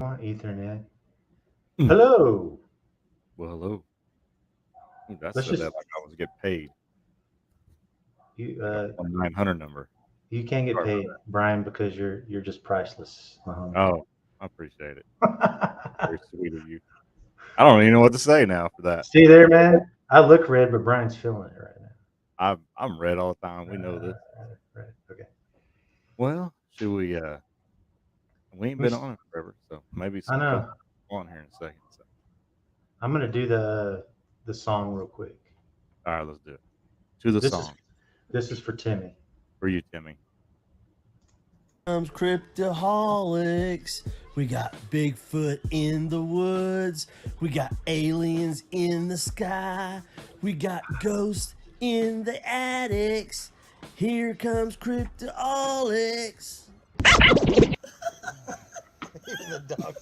on Ethernet. Mm. Hello. Well, hello. Ooh, that Let's said that just like I was get paid, you like a 900 number. you can't get Sorry about paid, Brian, because you're just priceless, my that. homie. Oh, I appreciate it. Very sweet of you. I don't even know what to say now for that. See there, man. I look red, but Brian's feeling it right I'm red all the time. now. We know this. Right. Okay. Well, should we? We ain't Let me been s- on it forever, so maybe I some folks know. on here in a second. So, I'm gonna do the song real quick. all right, let's do it. To the This is song this is for Timmy. for you, Timmy. Comes cryptoholics. We got Bigfoot in the woods. We got aliens in the sky. We got ghosts in the attics. Here comes cryptoholics. Even the dog.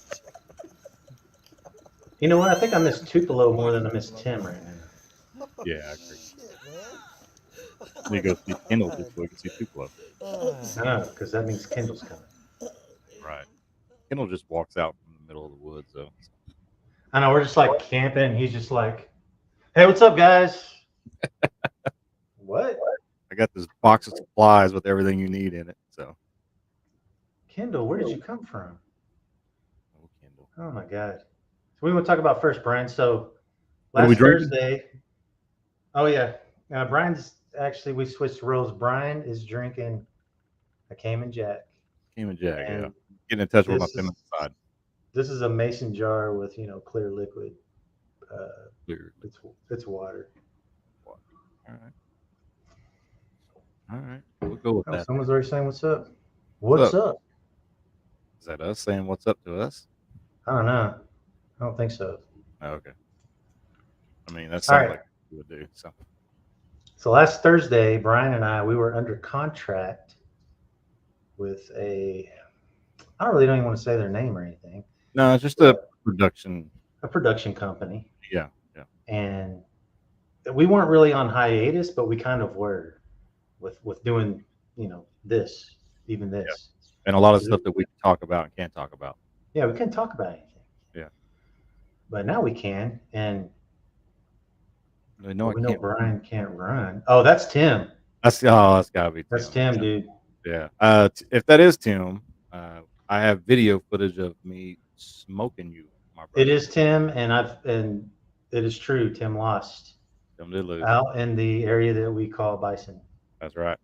You know what? I think I miss Tupelo more than I miss Tim right now. Yeah, I agree. Shit, man. Let me go see Kendall just so we can see Tupelo. I know, because that means Kendall's coming. Right. Kendall just walks out from the middle of the woods, though. I know we're just like camping, and he's just like, "Hey, what's up, guys?" What? I got this box of supplies with everything you need in it. So, Kendall, where did you come from? oh, Kendall. Oh my God. So we want to talk about first, Brian. So What are we last drinking? Thursday, oh yeah, Brian's actually we switched roles. Brian is drinking a Cayman Jack, Cayman Jack, yeah. and Getting in touch with my this is feminine side. this is a mason jar with clear liquid. Uh, Clearly. it's water. Water. All right. All right. We'll go with Oh, that. someone's already saying what's up. What's What's up? up? Is that us saying what's up to us? I don't know. I don't think so. Oh, okay. I mean, that All sounds right. like you would do. So, So last Thursday, Brian and I we were under contract with I don't even want to say their name or anything, no, it's just a but production. a production company, Yeah. Yeah. and we weren't really on hiatus, but we kind of were with doing this, even Yeah. this. And a lot of 'Cause stuff that we can talk about and can't talk about. yeah, we couldn't talk about anything, Yeah. but now we can, and They know well, I we know can't run. Brian can't run. Oh, that's Tim. That's gotta be That's Tim. Tim, Yeah. dude. Yeah. If that is Tim, I have video footage of me smoking you, my It brother. is Tim, and it is true. Tim lost Tim did lose. out in the area that we call Bison. That's right.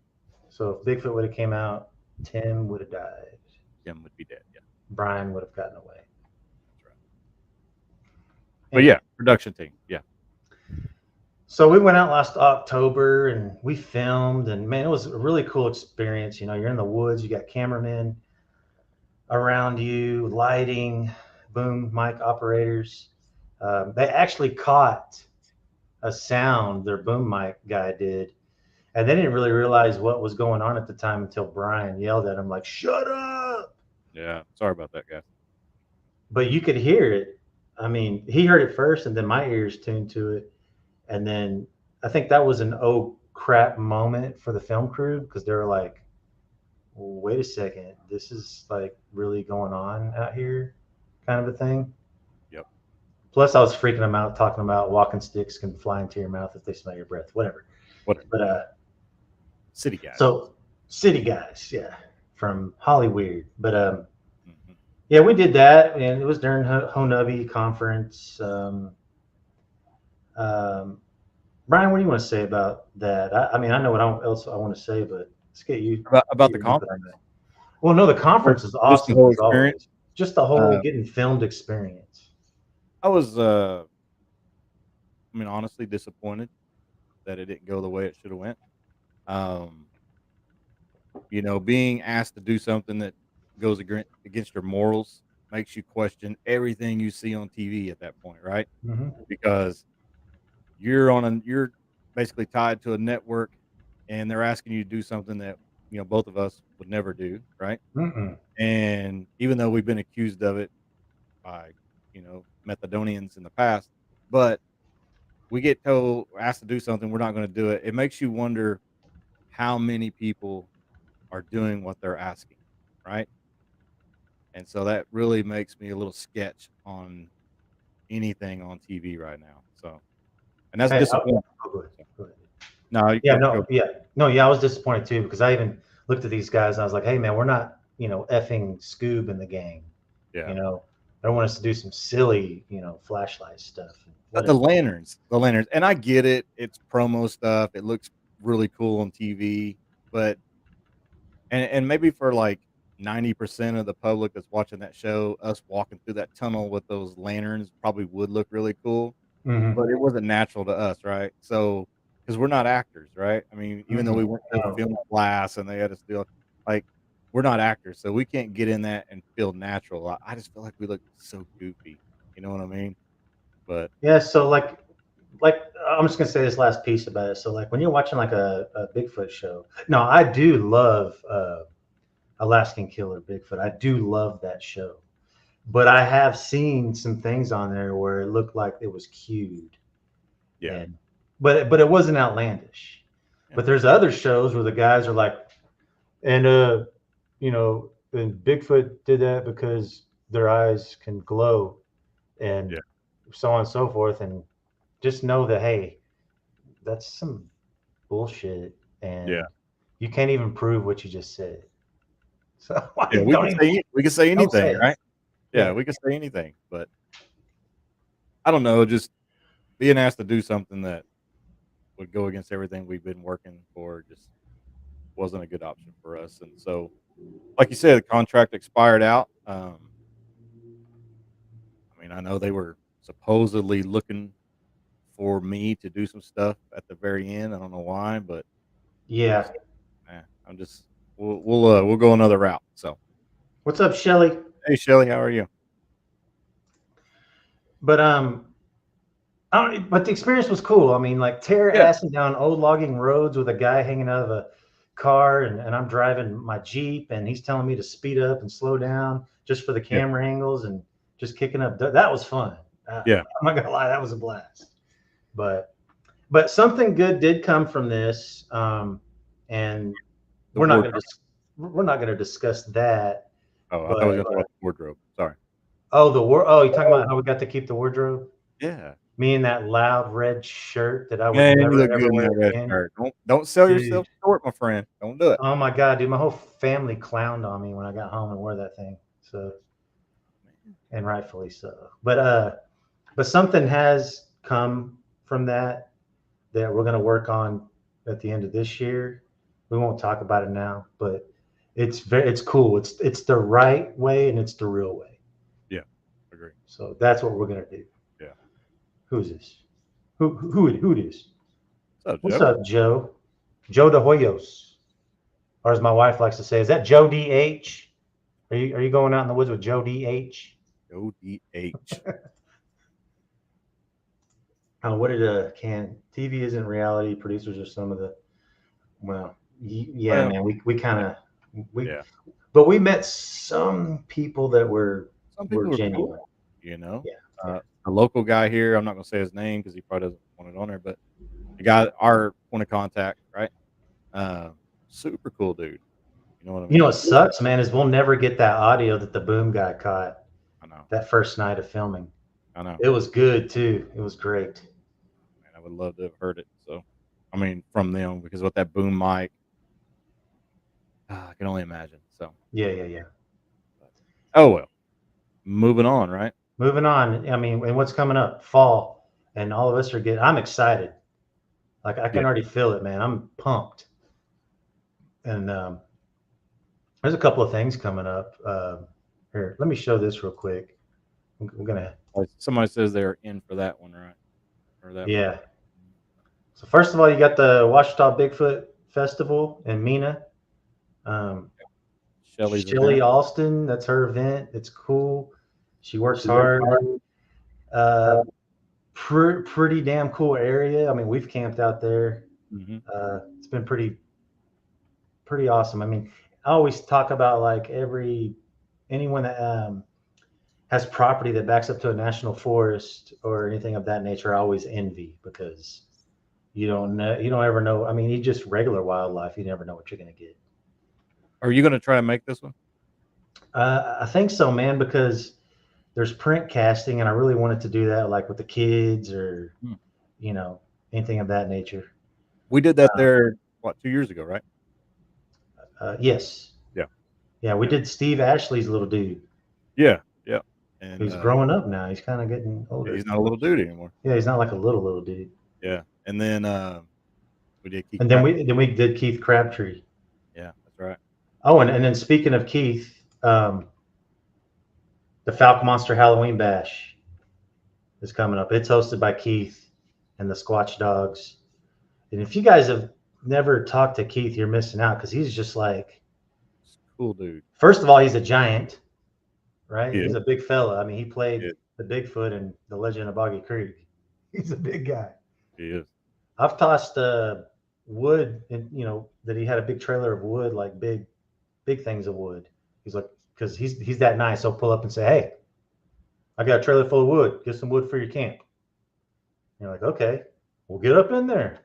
So if Bigfoot would have came out, Tim would have died. Tim would be dead. Yeah. Brian would have gotten away. That's right. But yeah, Anyway, production team. Yeah. so we went out last October and we filmed, and man, it was a really cool experience. You're in the woods, you got cameramen around you, lighting, boom mic operators. They actually caught a sound their boom mic guy did, and they didn't really realize what was going on at the time until Brian yelled at him like, "Shut up!" Yeah. Sorry about that, guys. But you could hear it. I mean, he heard it first, and then my ears tuned to it, and then I think that was an oh crap moment for the film crew because they were like, wait a second, this is like really going on out here, kind of a thing. Yep. Plus, I was freaking them out talking about walking sticks can fly into your mouth if they smell your breath, whatever. Whatever. But Yeah. City guys. so city guys, yeah, from Hollyweird. But Hmm. yeah, we did that, and it was during Honubby conference. Um, Brian, what do you want to say about that? I mean, I know what else I want to say, but let's About get the your input on conference. that. Well, no, the Well, conference is just the awesome whole as experience. always. Just the whole Uh, getting filmed experience. I was, I mean, honestly disappointed that it didn't go the way it should have went. Um, being asked to do something that goes against your morals makes you question everything you see on TV at that point, right? Hmm. Because you're basically tied to a network, and they're asking you to do something that both of us would never do, right? Mm-mm. And even though we've been accused of it by Methadonians in the past, but we get told asked to do something, we're not going to do it. It makes you wonder how many people are doing what they're asking, right? and so that really makes me a little sketch on anything on TV right now. So, and that's Hey, disappointing. go ahead. Go ahead. No, you Yeah, go. I was disappointed too because I even looked at these guys and I was like, hey man, we're not, effing Scoob in the gang. Yeah. I don't want us to do some silly, flashlight stuff. The Whatever. lanterns, and I get it. It's promo stuff. It looks really cool on TV, but and maybe for like 90% of the public that's watching that show, us walking through that tunnel with those lanterns probably would look really cool, Mm-hmm. but it wasn't natural to us, right? So, because we're not actors, right? I mean, even though we went to No. film class and they had us do like, we're not actors, so we can't get in that and feel natural. I just feel like we look so goofy. You know what I mean? But Yeah, so like I'm just gonna say this last piece about it. So like when you're watching like a Bigfoot show, no, I do love Alaskan Killer Bigfoot. I do love that show. But I have seen some things on there where it looked like it was cued. yeah, And but it wasn't outlandish. yeah, But there's other shows where the guys are like, and and Bigfoot did that because their eyes can glow and yeah, so on and so forth. And just know that hey, that's some bullshit yeah. and you can't even prove what you just said. So Yeah, we can say don't say anything, it. right? Yeah, Yeah. we can say anything, but I don't know, just being asked to do something that would go against everything we've been working for just wasn't a good option for us. And so, like you said, the contract expired out. I mean, I know they were supposedly looking for me to do some stuff at the very end. I don't know why, but I Yeah. just, I'm just, we'll go another route. So, What's up, Shelly? hey, Shelly, how are you? But but the experience was cool. I mean, like tear Yeah, assing down old logging roads with a guy hanging out of a car, and I'm driving my Jeep, and he's telling me to speed up and slow down just for the yeah, camera angles and just kicking up. That was fun. yeah. I'm not gonna lie, that was a blast. But something good did come from this, and The we're not wardrobe. gonna we're not gonna discuss that. Oh, I thought we But were going to talk about the wardrobe. Sorry. oh, you talking about how we got to keep the wardrobe? Yeah. Me in that loud red shirt that I would Man, you never look good ever in wear that red again. shirt. Don't sell Dude, yourself short, my friend. Don't do it. oh my God, dude, my whole family clowned on me when I got home and wore that thing. So, and rightfully so. But something has come from that we're gonna work on at the end of this year. We won't talk about it now, but it's cool. It's the right way and it's the real way. Yeah, agree. So that's what we're gonna do. Yeah. Who's this? Who it is? What's up, What's Joe? up, Joe? Joe de Hoyos, or as my wife likes to say, is that Joe DH? Are you going out in the woods with Joe DH? ODH. What did can TV isn't reality? Producers are some of the well, yeah, Well, man. We kind of we, yeah. but we met some people that were Some people are genuine. cool, you know. Yeah, A local guy here, I'm not going to say his name because he probably doesn't want it on there, but the guy, our point of contact, right? Uh, Super cool dude. You know what I you know mean? what sucks, man, is we'll never get that audio that the boom guy caught I know. that first night of filming. I know. It was good too. It was great. Man, I would love to have heard it. So, I mean, from them, because with that boom mic, I can only imagine. So, Yeah. but, oh well. Moving on, right? Moving on. I mean, and what's coming up? Fall, and all of us are getting. I'm excited. Like I Yeah. can already feel it, man. I'm pumped. And there's a couple of things coming up. Here, let me show this real quick. We're gonna, Like somebody says they're in for that one, right? Or that. yeah. So first of all, you got the Washita Bigfoot Festival in Mina. Um, Shelly's Shelly event. Alston, that's her event. It's cool. She works hard. Uh, pretty damn cool area. I mean, we've camped out there. Mm-hmm. It's been pretty awesome. I mean, I always talk about like anyone that has property that backs up to a national forest or anything of that nature. I always envy because you don't know, you don't ever know. I mean, you just regular wildlife, you never know what you're gonna get. Are you going to try to make this one? I think so, man, because there's print casting, and I really wanted to do that, like with the kids or Hmm. you know anything of that nature. We did that there, what, 2 years ago, right? Yes, Yeah. yeah, we Yeah. did Steve Ashley's little dude. Yeah. Yeah. And He's growing up now. He's kind of getting older. he's not a little dude anymore. Yeah, he's not like a little dude. Yeah. And then we did Keith And then Pratt. we did Keith Crabtree. Yeah, that's right. Oh, and then speaking of Keith, the Fouke Monster Halloween Bash is coming up. It's hosted by Keith and the Squatch Dogs. And if you guys have never talked to Keith, you're missing out because he's just like, Cool dude. first of all, he's a giant, right? Yeah. He's a big fella. I mean, he played Yeah. the Bigfoot in The Legend of Boggy Creek. He's a big guy. He is. I've tossed wood, and that he had a big trailer of wood, like big things of wood. He's like, because he's that nice. He'll pull up and say, "Hey, I got a trailer full of wood. Get some wood for your camp." And you're like, "Okay, we'll get up in there."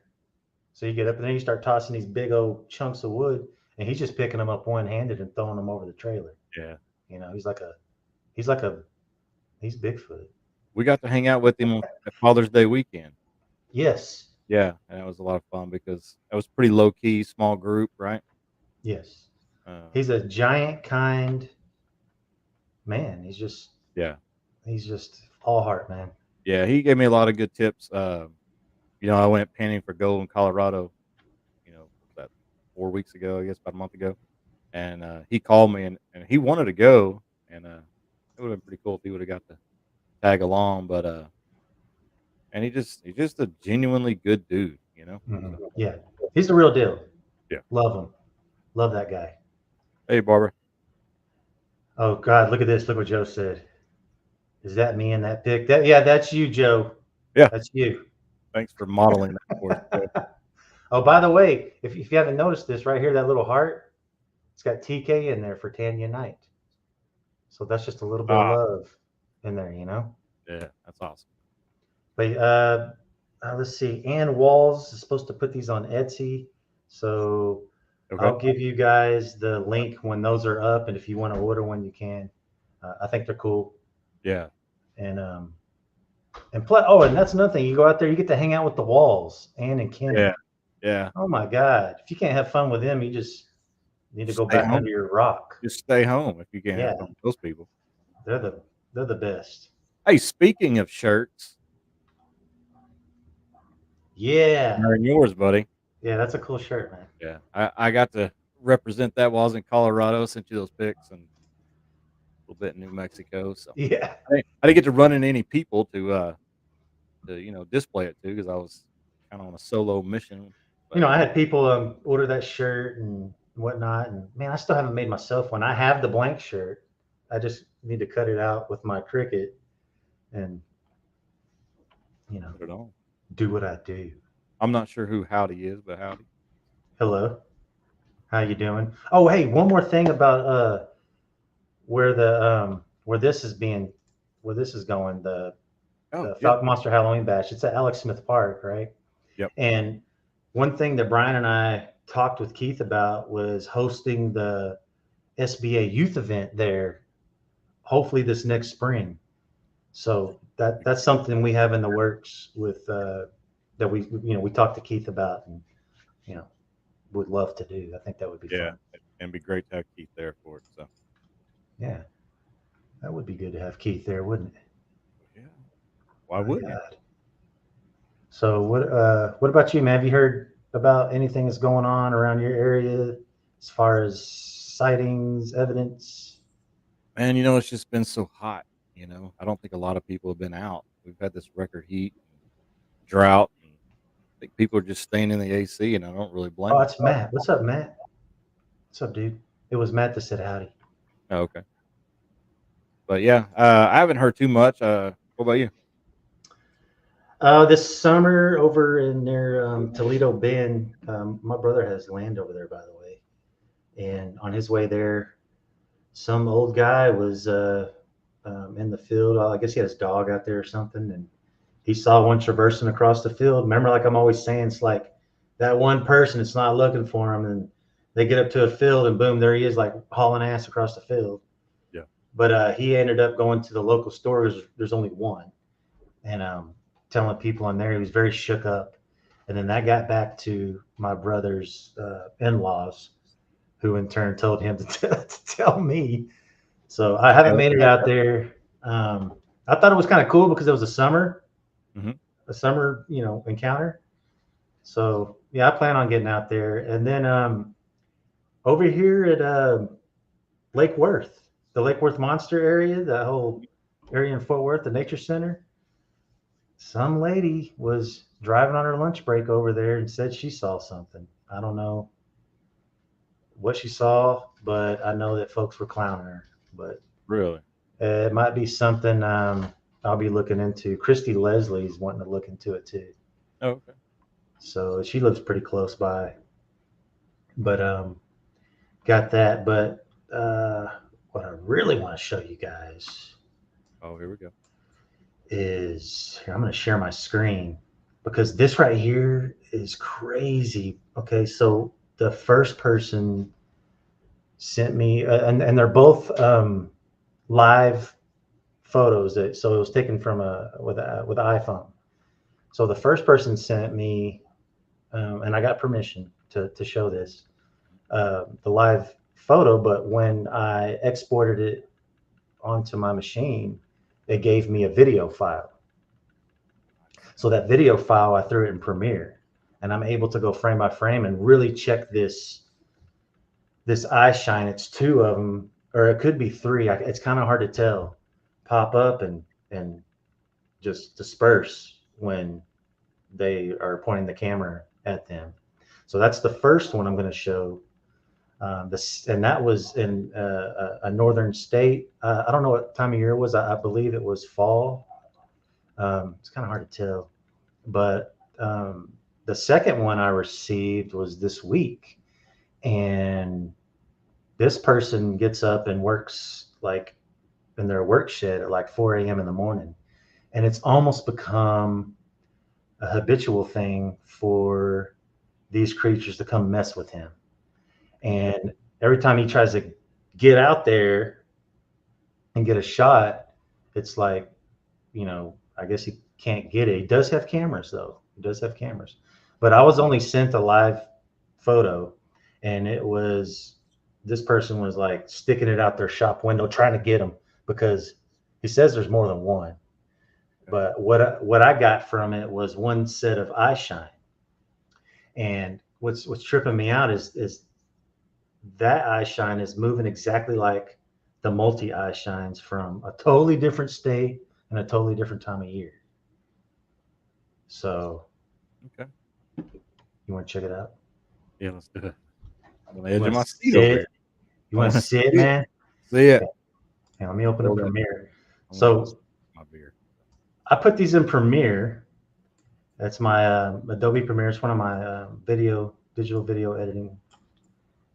So you get up and then you start tossing these big old chunks of wood, and he's just picking them up one handed and throwing them over the trailer. Yeah. He's Bigfoot. We got to hang out with him at Father's Day weekend. Yes. Yeah, and it was a lot of fun because it was pretty low key, small group, right? Yes. Uh, He's a giant, kind man. He's just all heart, man. yeah, he gave me a lot of good tips. I went panning for gold in Colorado. That 4 weeks ago, I guess, about a month ago, and he called me and he wanted to go, and it would have been pretty cool if he would have got to tag along, but and he's just a genuinely good dude, Mm-hmm. Yeah. He's the real deal. Yeah. Love him. Love that guy. Hey, Barbara. Oh God, look at this. Look what Joe said. Is that me in that pic? That's you, Joe. Yeah. That's you. Thanks for modeling that for us. Oh, by the way, if you haven't noticed this right here, that little heart, it's got TK in there for Tanya Knight. So that's just a little bit of love in there, Yeah, that's awesome. But let's see. Ann Walls is supposed to put these on Etsy. So Okay. I'll give you guys the link when those are up. And if you want to order one, you can. I think they're cool. Yeah. And plus, and that's another thing. You go out there, you get to hang out with the Walls, Ann and Kenny. Yeah. Yeah. Oh my God! If you can't have fun with them, you just need to go Stay back home. under your rock. Just stay home if you can't have fun with those people. They're the best. Hey, speaking of shirts, Yeah. wearing yours, buddy. Yeah, that's a cool shirt, man. Yeah, I got to represent that while I was in Colorado. Sent you those pics and a little bit in New Mexico. So Yeah. I didn't get to run into any people to display it to because I was kind of on a solo mission. But, I had people order that shirt and whatnot, and man, I still haven't made myself one. I have the blank shirt. I just need to cut it out with my Cricut and put it on. do what I do. I'm not sure who Howdy is, but Howdy. Hello. How you doing? Oh, hey, one more thing about where this is going, the Fouke Monster Halloween Bash. It's at Alex Smith Park, right? Yep. And one thing that Brian and I talked with Keith about was hosting the SBA youth event there, hopefully this next spring. So that's something we have in the works with that we talked to Keith about and would love to do. I think that would be fun. And be great to have Keith there for it. So yeah, that would be good to have Keith there, wouldn't it? Yeah. Why wouldn't it? So what about you, man? Have you heard about anything that's going on around your area as far as sightings, evidence? Man, it's just been so hot. I don't think a lot of people have been out. We've had this record heat, drought. And I think people are just staying in the AC, and I don't really blame them. Oh, it's Matt. What's up, Matt? What's up, dude? It was Matt that said howdy. Oh, okay. But yeah, I haven't heard too much. What about you? This summer over in their Toledo Bend, my brother has land over there, by the way. And on his way there, some old guy was in the field. I guess he had his dog out there or something, and he saw one traversing across the field. Remember, like I'm always saying, it's like that one person that's not looking for him, and they get up to a field, and boom, there he is, like hauling ass across the field. But he ended up going to the local store. There's only one, and telling people in there he was very shook up. And then that got back to my brother's in-laws, who in turn told him to tell me. So I haven't made it out there. I thought it was kind of cool because it was a summer, a summer, encounter. So yeah, I plan on getting out there. And then over here at Lake Worth, the Lake Worth Monster area, the whole area in Fort Worth, the nature center. Some lady was driving on her lunch break over there and said she saw something. I don't know what she saw, but I know that folks were clowning her. But Really? it might be something I'll be looking into. Christy Leslie's wanting to look into it too. Oh, okay. So she lives pretty close by. But got that. But what I really want to show you guys. Oh, here we go. Is here, I'm going to share my screen because this right here is crazy. Okay, so the first person sent me, and they're both live photos. So it was taken from with an iPhone. So the first person sent me, and I got permission to show this, the live photo. But when I exported it onto my machine, it gave me a video file. So that video file, I threw it in Premiere, and I'm able to go frame by frame and really check this eyeshine. It's two of them, or it could be three. It's kind of hard to tell. Pop up and just disperse when they are pointing the camera at them. So that's the first one I'm going to show. And that was in a northern state. I don't know what time of year it was. I believe it was fall. It's kind of hard to tell. But the second one I received was this week. And this person gets up and works like in their work shed at like 4 a.m. in the morning. And it's almost become a habitual thing for these creatures to come mess with him. And every time he tries to get out there and get a shot, it's like, I guess he can't get it. He does have cameras, though. He does have cameras. But I was only sent a live photo, and this person was like sticking it out their shop window trying to get him because he says there's more than one. But what I got from it was one set of eyeshine. And what's tripping me out is that eyeshine is moving exactly like the multi eyeshines from a totally different state and a totally different time of year. So, okay, you want to check it out? Yeah, let's do it. I'm on the edge of my seat over here. You want to see it, man? See it. Yeah, let me open up Premiere. So, my beer. I put these in Premiere. That's my Adobe Premiere. It's one of my digital video editing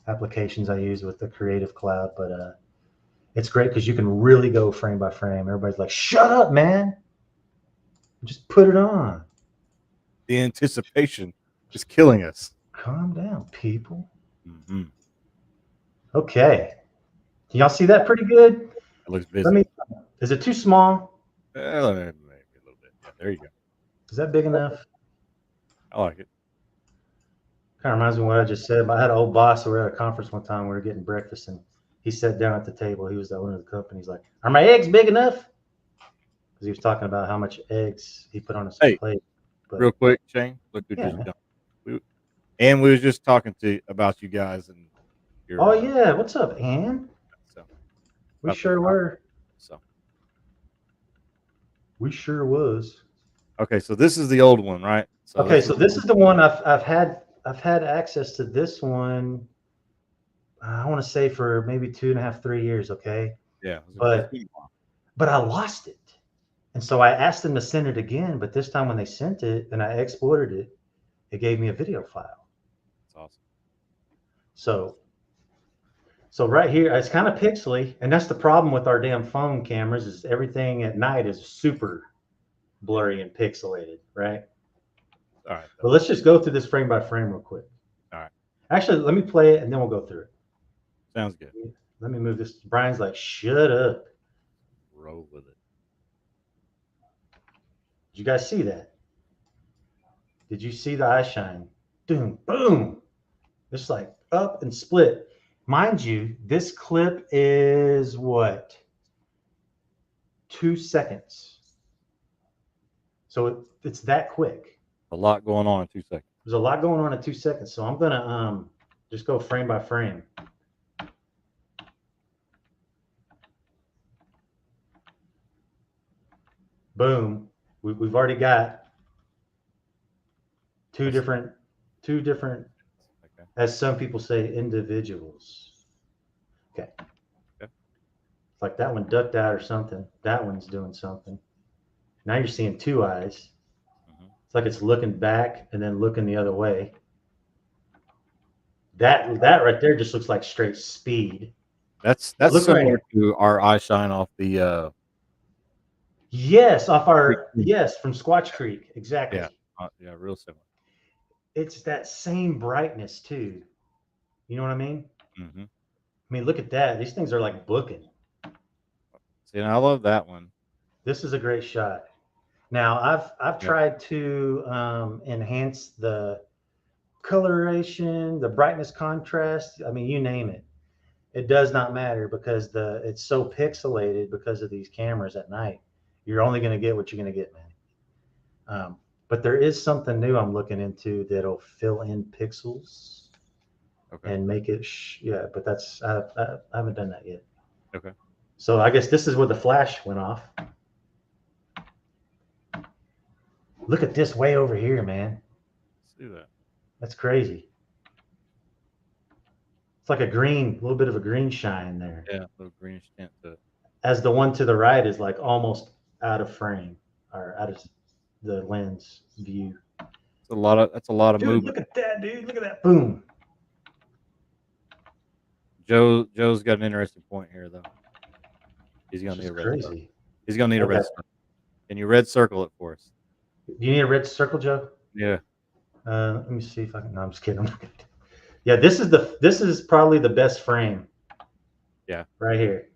applications I use with the Creative Cloud. But it's great because you can really go frame by frame. Everybody's like, "Shut up, man! Just put it on." The anticipation is killing us. Calm down, people. Mm-hmm. Okay, can y'all see that pretty good? It looks busy. Is it too small? Maybe a little bit. Yeah, there you go. Is that big enough? I like it. Kind of reminds me of what I just said. I had an old boss. We were at a conference one time. We were getting breakfast, and he sat down at the table. He was the owner of the company. He's like, "Are my eggs big enough?" Because he was talking about how much eggs he put on his plate. But, real quick, Shane, look what you've done. We was just talking about you guys and your. Oh yeah, what's up, Ann? So, we sure were. So we sure was. Okay, so this is the old one, right? So okay, so this is the one I've had access to this one. I want to say for maybe 2.5, 3 years. Okay. Yeah. But I lost it. And so I asked them to send it again, but this time when they sent it and I exported it, it gave me a video file. That's awesome. So right here, it's kind of pixely, and that's the problem with our damn phone cameras is everything at night is super blurry and pixelated, right? All right. But let's just go through this frame by frame real quick. All right. Actually, let me play it and then we'll go through it. Sounds good. Let me move this. Brian's like, shut up. roll with it. Did you guys see that? Did you see the eye shine? Boom, boom. It's like up and split. Mind you, this clip is what? 2 seconds. So it's that quick. A lot going on in 2 seconds. There's a lot going on in 2 seconds. So I'm gonna just go frame by frame. Boom. We've already got two different, Okay. as some people say, individuals. Okay. It's like that one ducked out or something. That one's doing something. Now you're seeing two eyes. It's like it's looking back and then looking the other way. That right there just looks like straight speed. That's Look similar right. to our eyeshine off the Yes, off our yes from Squatch Creek, exactly. yeah, real similar. It's that same brightness too. You know what I mean? Mm-hmm. I mean, look at that. These things are like booking. See, and I love that one. This is a great shot. Now I've tried to enhance the coloration, the brightness, contrast. I mean, you name it. It does not matter because it's so pixelated because of these cameras at night. You're only going to get what you're going to get, man. But there is something new I'm looking into that'll fill in pixels and make it. Yeah, but that's I haven't done that yet. Okay. So I guess this is where the flash went off. Look at this way over here, man. See that? That's crazy. It's like a little bit of a green shine there. Yeah, a little greenish tint to it. As the one to the right is like almost out of frame or out of the lens view. That's a lot of dude, movement. Look at that, dude. Look at that. Boom. Joe's got an interesting point here, though. He's gonna need a red circle. He's gonna need a red circle. Can you red circle it for us? Do you need a red circle, Joe? Yeah. Let me see if I can. No, I'm just kidding. Yeah, this is probably the best frame. Yeah. Right here.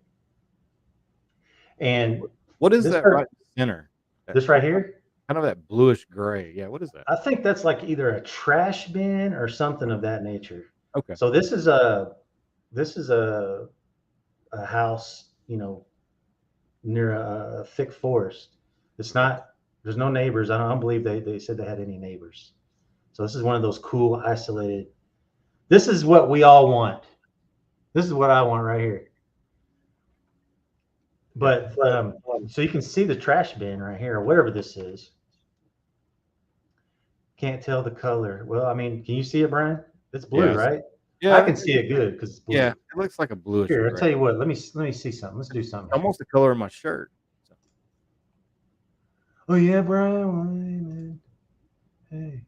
And what is that right center? This right here? Kind of that bluish gray. Yeah, what is that? I think that's like either a trash bin or something of that nature. Okay. So this is a house, near a thick forest. There's no neighbors. I don't believe they said they had any neighbors. So this is one of those cool, isolated. This is what we all want. This is what I want right here. But so you can see the trash bin right here, or whatever this is. Can't tell the color. Well, I mean, can you see it, Brian? It's blue, right? Yeah, I can see it good because it's blue. Yeah, it looks like a bluish. Here, I'll tell you what. Let me see something. Let's do something. Almost the color of my shirt. So. Oh yeah, Brian. Hey.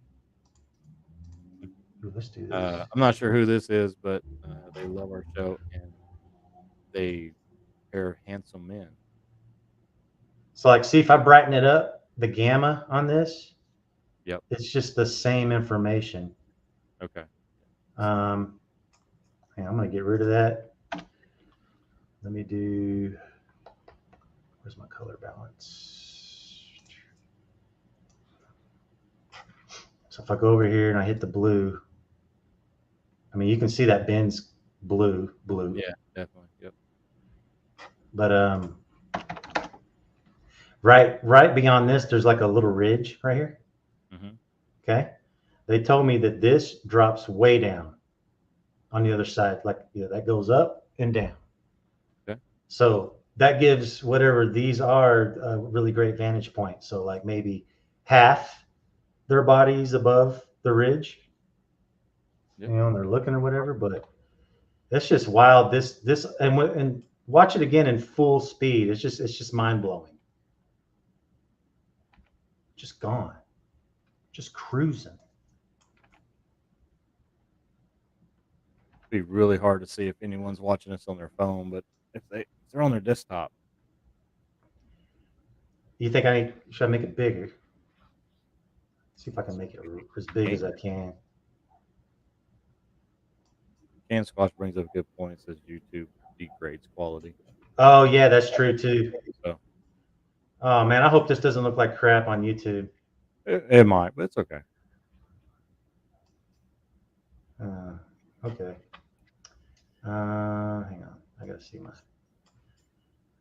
Let's do this. I'm not sure who this is, but they love our show and they are handsome men. So, like, see if I brighten it up, the gamma on this. Yep. It's just the same information. Okay. I'm gonna get rid of that. Let me do. Where's my color balance? So if I go over here and I hit the blue, I mean, you can see that bin's blue. Yeah, definitely. Yep. But right beyond this, there's like a little ridge right here. Mm-hmm. Okay. They told me that this drops way down on the other side. Like, that goes up and down. Okay. So that gives whatever these are a really great vantage point. So like maybe half their bodies above the ridge, yep. And they're looking or whatever, but that's just wild. This and watch it again in full speed. It's just mind blowing. Just gone. Just cruising. It'd be really hard to see if anyone's watching us on their phone, but if they're on their desktop. You think should I make it bigger? See if I can make it as big as I can. Can Squash brings up a good point. It says YouTube degrades quality. Oh yeah, that's true too. So Oh man, I hope this doesn't look like crap on YouTube. it might, but it's okay. Okay. Hang on. I gotta see my.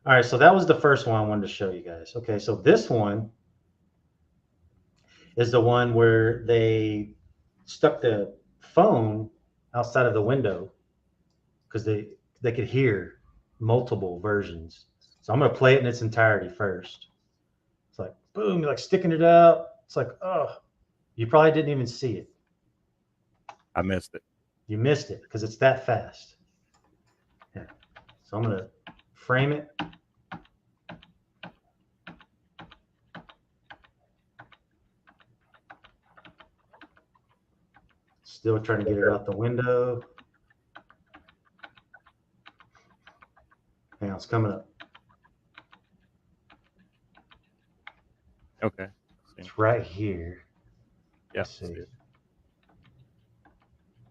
All right, so that was the first one I wanted to show you guys. Okay, so this one is the one where they stuck the phone outside of the window because they could hear multiple versions. So I'm gonna play it in its entirety first. It's like boom, you're like sticking it out. It's like, oh, you probably didn't even see it. I missed it. You missed it because it's that fast. Yeah. So I'm gonna frame it. Still trying to get it out the window. Hang on, it's coming up. Okay. It's right here. Yeah. Let's see.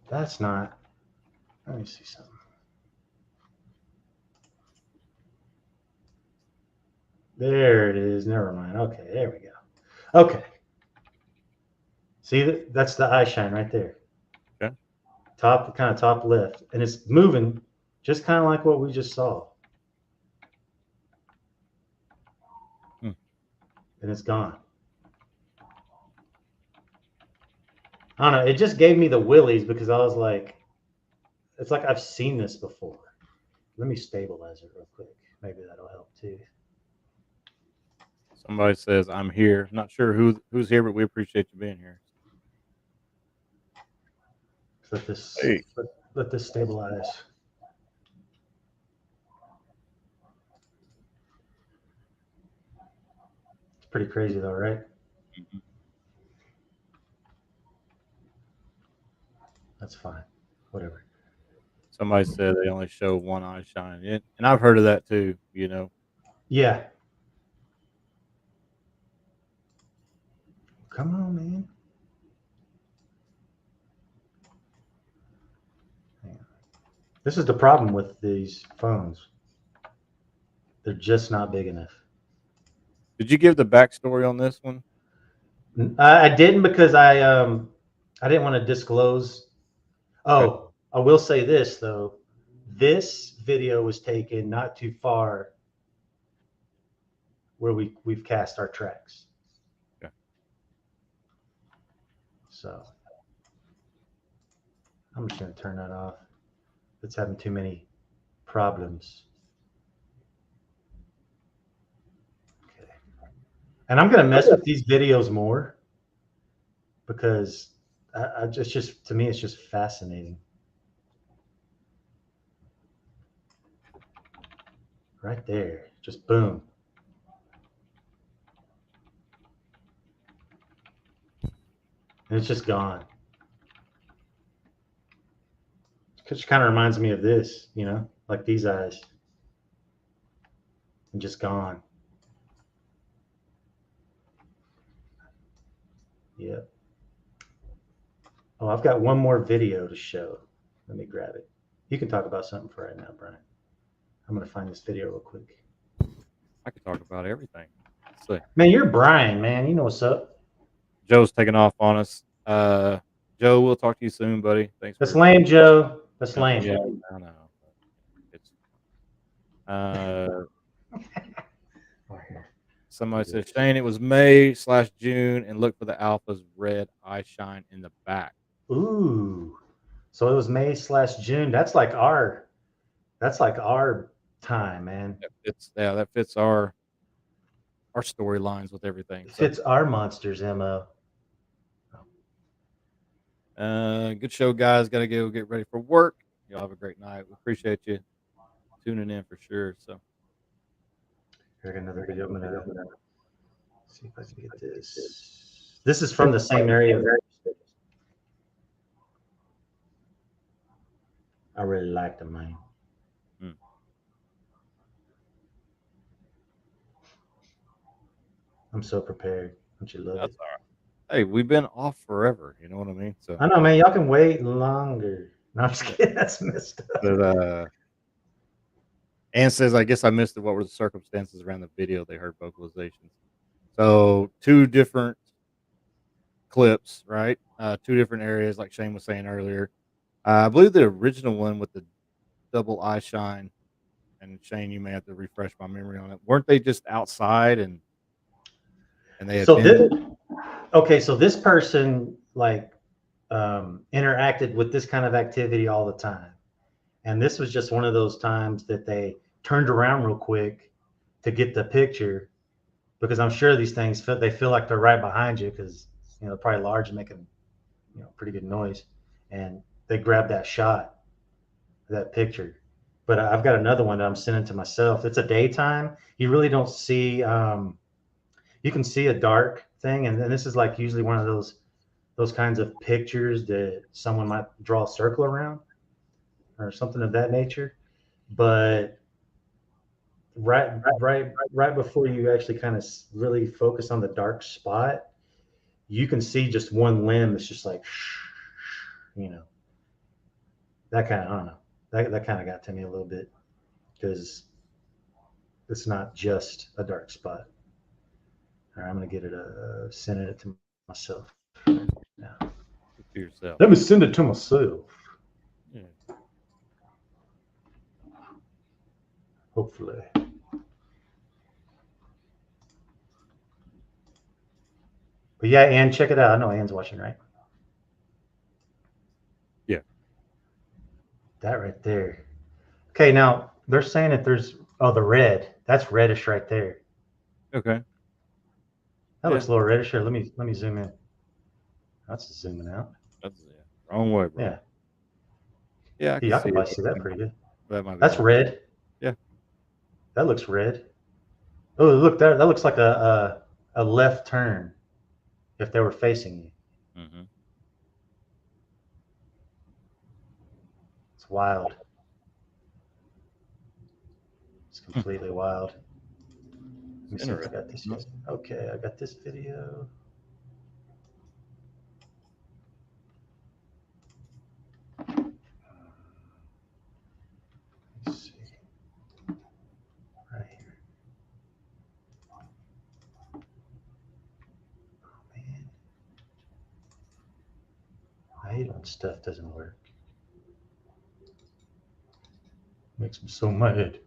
That's not. Let me see something. There it is. Never mind. Okay, there we go. Okay. See, that's the eyeshine right there. Okay. Top, kind of top left. And it's moving just kind of like what we just saw. Hmm. And it's gone. I don't know. It just gave me the willies because I was like, it's like I've seen this before. Let me stabilize it real quick. Maybe that'll help too. Somebody says I'm here. Not sure who's here, but we appreciate you being here. Let this Hey. let this stabilize. It's pretty crazy though, right? Mm-hmm. That's fine. Whatever. Somebody said they only show one eye shine, and I've heard of that too. You know. Yeah. Come on, man. This is the problem with these phones. They're just not big enough. Did you give the backstory on this one? I didn't because I didn't want to disclose. Okay. Oh, I will say this though. This video was taken not too far where we've cast our tracks. Okay. So I'm just gonna turn that off. It's having too many problems. Okay. And I'm gonna mess with these videos more because it's just to me it's just fascinating. Right there, just boom. And it's just gone. Which kind of reminds me of this, you know, like these eyes. And just gone. Yep. Oh, I've got one more video to show. Let me grab it. You can talk about something for right now, Brian. I'm going to find this video real quick. I could talk about everything. Let's see. Man, you're Brian, man. You know what's up. Joe's taking off on us. Joe, we'll talk to you soon, buddy. Thanks. That's lame, Joe. That's No, lame. yeah, I know. It's somebody says Shane, it was May/June, and look for the Alpha's red eye shine in the back. Ooh. So it was May/June. That's like our time, man. That fits our storylines with everything. It fits our monsters MO. Good show, guys. Got to go get ready for work. Y'all have a great night. We appreciate you tuning in for sure. So, Here's another video. I'm gonna see if I can get this. This is from the same area. I really like the man. I'm so prepared. Don't you love that's it? all right. Hey, we've been off forever. You know what I mean? So I know, man. Y'all can wait longer. No, I'm just kidding. That's messed up. but, Ann says, I guess I missed it. What were the circumstances around the video? They heard vocalizations. So 2 different clips, right? 2 different areas, like Shane was saying earlier. I believe the original one with the double eye shine, and Shane, you may have to refresh my memory on it. Weren't they just outside and they had So been? so this person like interacted with this kind of activity all the time, and this was just one of those times that they turned around real quick to get the picture, because I'm sure these things they feel like they're right behind you, because they're probably large and making pretty good noise, and they grab that shot, that picture. But I've got another one that I'm sending to myself. It's a daytime. You really don't see. You can see a dark thing, and this is like usually one of those kinds of pictures that someone might draw a circle around or something of that nature. But right before you actually kind of really focus on the dark spot, you can see just one limb that's just like, that kind of, I don't know, that kind of got to me a little bit, because it's not just a dark spot. All right, I'm gonna get it, sending it to myself now. To yourself. Let me send it to myself. Yeah. Hopefully. But yeah, Ann, check it out. I know Ann's watching, right? Yeah. That right there. Okay, now they're saying that there's the red. That's reddish right there. Okay. That looks a little reddish here. Let me zoom in. That's zooming out. That's wrong way, bro. Yeah. Yeah, I can I see can it. probably see that pretty good. That might be That's red. Yeah. That looks red. Oh, look, that looks like a left turn if they were facing you. Mm-hmm. It's wild. It's completely wild. Let me see if I got this yet. Okay, I got this video. Let's see. Right here. Oh, man. I hate when stuff doesn't work. Makes me so mad.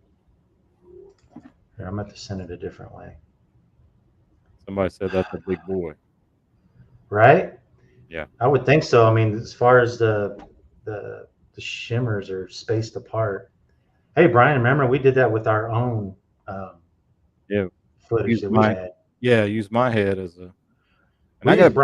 Here, I'm going to send it a different way. Somebody said that's a big boy. Right? Yeah. I would think so. I mean, as far as the shimmers are spaced apart. Hey, Brian, remember we did that with our own Yeah. footage that we had. Yeah, use my head as a. And We I used got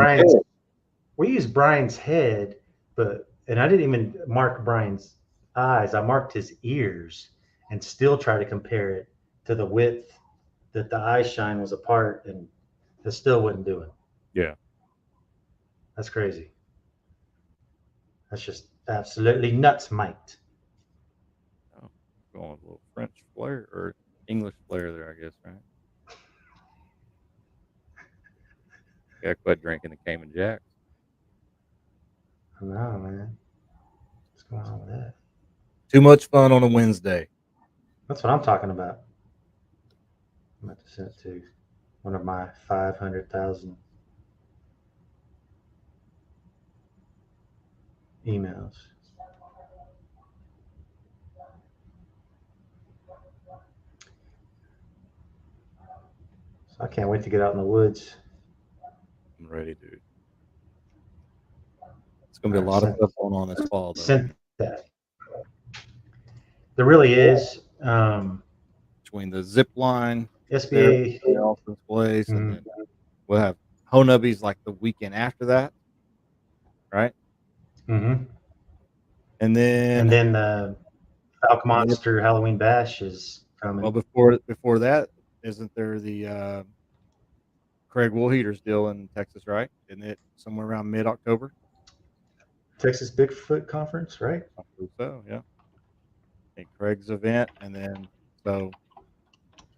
Brian's head, and I didn't even mark Brian's eyes. I marked his ears and still try to compare it to the width that the eye shine was apart, and it still wouldn't do it. Yeah. That's crazy. That's just absolutely nuts, mate. Oh, going with a little French flair or English flair there, I guess, right? Yeah, quit drinking the Cayman Jacks. No, man. What's going on with that? Too much fun on a Wednesday. That's what I'm talking about. I'm about to send it to one of my 500,000 emails. So I can't wait to get out in the woods. I'm ready, dude. It's gonna be a lot of stuff going on this fall, though. Sent that. There really is. Between the zip line, SBA. Austin's place, and then we'll have Honubby's like the weekend after that, right? Mm-hmm. And then the Fouke Monster Halloween Bash is coming. Well, before that, isn't there the Craig Woolheater's deal in Texas, right? Isn't it somewhere around mid-October? Texas Bigfoot Conference, right? I believe so, yeah. And Craig's event, and then so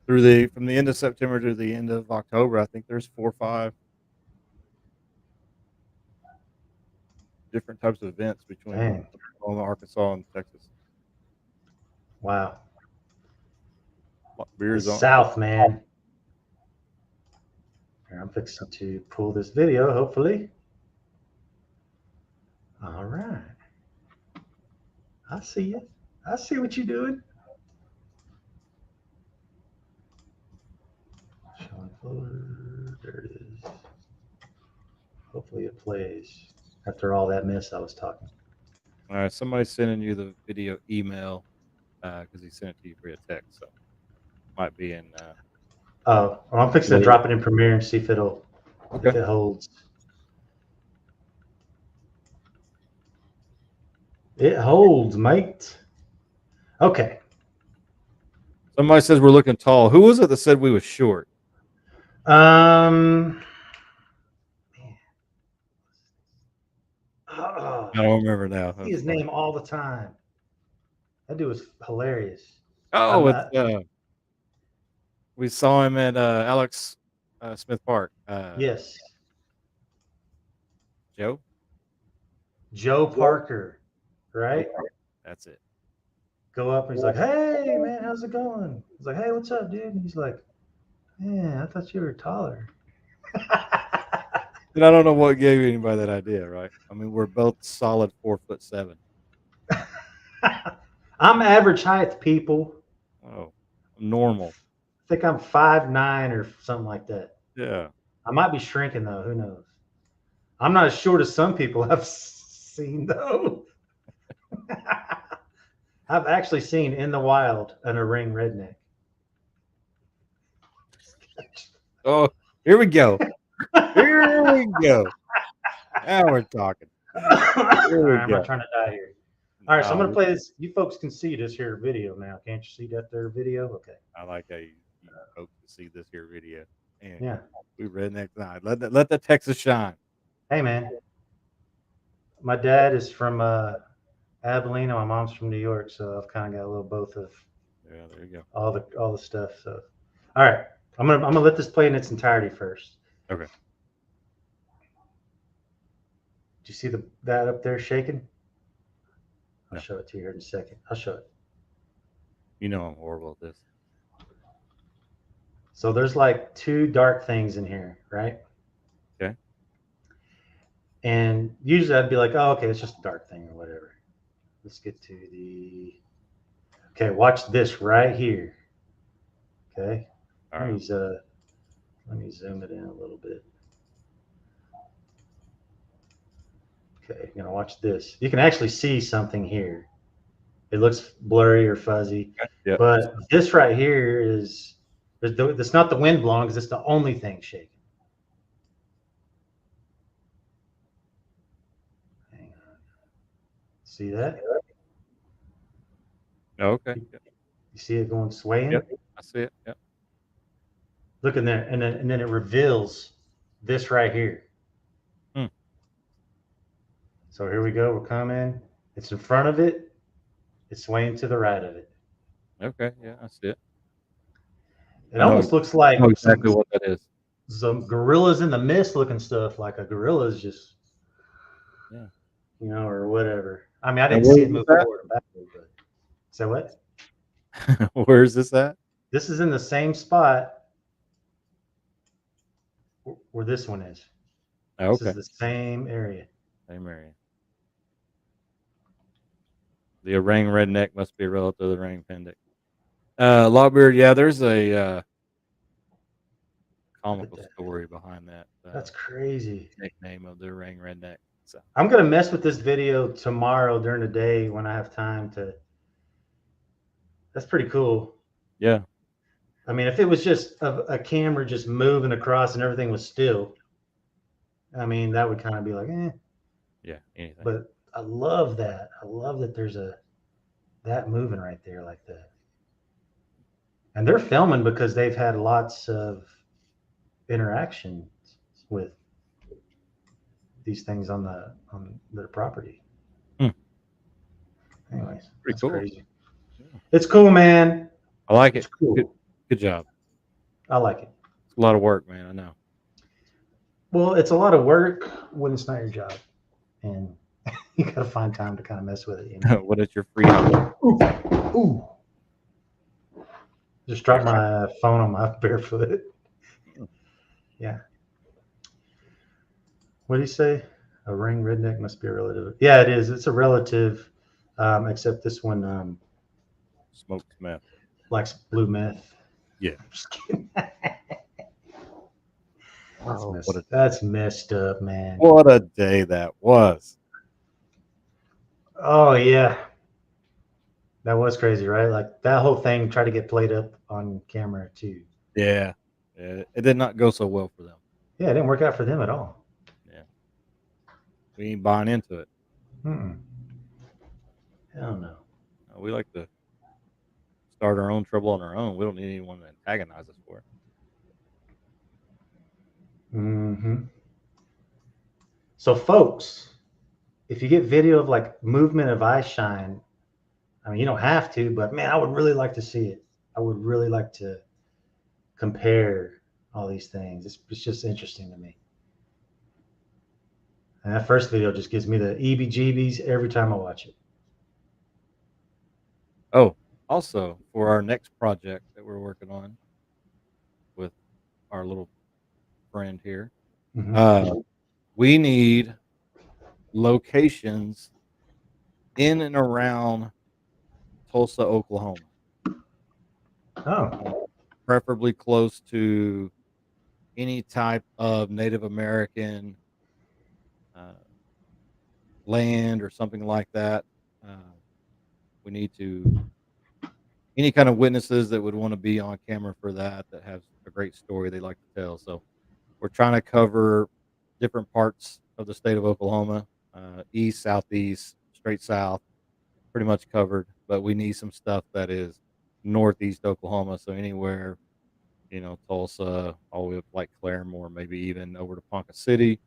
from the end of September to the end of October, I think there's 4 or 5 different types of events between Oklahoma, Arkansas, and Texas. Wow. Beers It's on. south, man. Here, I'm fixing to pull this video, hopefully. All right. I see you. I see what you're doing. Showing folder. There it is. Hopefully it plays after all that mess I was talking. All right, somebody's sending you the video email because he sent it to you via text, so might be in. Oh, well, I'm fixing to drop it in Premiere and see if it holds. It holds, mate. Okay. Somebody says we're looking tall. Who was it that said we was short? Man. I don't remember now. I see his name all the time. That dude was hilarious. Oh, we saw him at Alex Smith Park. Yes. Joe Parker, right? That's it. Go up and he's like, "Hey, man, how's it going?" He's like, "Hey, what's up, dude?" And he's like, "Man, I thought you were taller." And I don't know what gave anybody that idea, right? I mean, we're both solid 4'7". I'm average height, people. Oh, normal. I think I'm 5'9" or something like that. Yeah. I might be shrinking though. Who knows? I'm not as short as some people I've seen though. I've actually seen in the wild an orang redneck. Oh, here we go. Here we go. Now we're talking. I'm not trying to die here. All right, so I'm going to play this. You folks can see this here video now. Can't you see that there video? Okay. I like how you hope to see this here video. And yeah. We redneck tonight. Let the Texas shine. Hey, man. My dad is from Abilene. My mom's from New York, so I've kind of got a little both of. Yeah, there you go. All the stuff. So, all right, I'm gonna let this play in its entirety first. Okay. Do you see that up there shaking? I'll No. show it to you here in a second. I'll show it. You know I'm horrible at this. So there's like two dark things in here, right? Okay. And usually I'd be like, oh, okay, it's just a dark thing or whatever. Let's get to the. Okay, watch this right here. Okay. All right. Let me zoom it in a little bit. Okay, you're gonna watch this. You can actually see something here. It looks blurry or fuzzy, yep. But this right here is. It's not the wind blowing because it's the only thing shaking. Hang on. See that? Oh, okay. You see it going swaying? Yep, I see it. Yep. Look in there, and then it reveals this right here. So here we go. We're coming. It's in front of it. It's swaying to the right of it. Okay. Yeah, I see it. It almost looks like exactly what that is. Some gorillas in the mist looking stuff, like a gorilla is just, or whatever. I mean, I didn't see it move forward or backward, but so what? Where is this at? This is in the same spot where this one is. Oh, okay. This is the same area. Same area. The orang redneck must be a relative of the orang pendek. Lawbeard, yeah, there's a comical story behind that. That's crazy. Nickname of the orang redneck. So I'm gonna mess with this video tomorrow during the day when I have time to. That's pretty cool. Yeah. I mean, if it was just a camera just moving across and everything was still, I mean, that would kind of be like, eh. Yeah, anything. But I love that. I love that there's that moving right there like that. And they're filming because they've had lots of interactions with these things on their property. Anyways, pretty cool. Crazy. Yeah. It's cool, man. I like it. It's cool. Good job. I like it. It's a lot of work, man. I know. Well, it's a lot of work when it's not your job, and you got to find time to kind of mess with it. What is your free time? Ooh. Just dropped my phone on my bare foot. Yeah. What do you say? A ring redneck must be a relative. Yeah, it is. It's a relative, except this one Smoked meth. likes blue meth. Yeah. I'm just kidding. Oh, That's messed up, man. what a day that was. Oh yeah, that was crazy, right? Like that whole thing tried to get played up on camera too. Yeah. Yeah. It did not go so well for them. Yeah, it didn't work out for them at all. Yeah. We ain't buying into it. Mm-mm. Hell no. We like to start our own trouble on our own. We don't need anyone to antagonize us for it. Mm-hmm. So, folks, if you get video of like movement of eyeshine, I mean, you don't have to, but man, I would really like to see it. I would really like to compare all these things. It's just interesting to me. And that first video just gives me the EBGBs every time I watch it. Oh, also for our next project that we're working on with our little friend here, Mm-hmm. we need locations in and around Tulsa, Oklahoma, Oh, preferably close to any type of Native American uh, land or something like that. Uh, we need to any kind of witnesses that would want to be on camera for that have a great story they like to tell. So we're trying to cover different parts of the state of Oklahoma, east, southeast, straight south, pretty much covered. But we need some stuff that is northeast Oklahoma, so anywhere, Tulsa, all the way up like Claremore, maybe even over to Ponca City,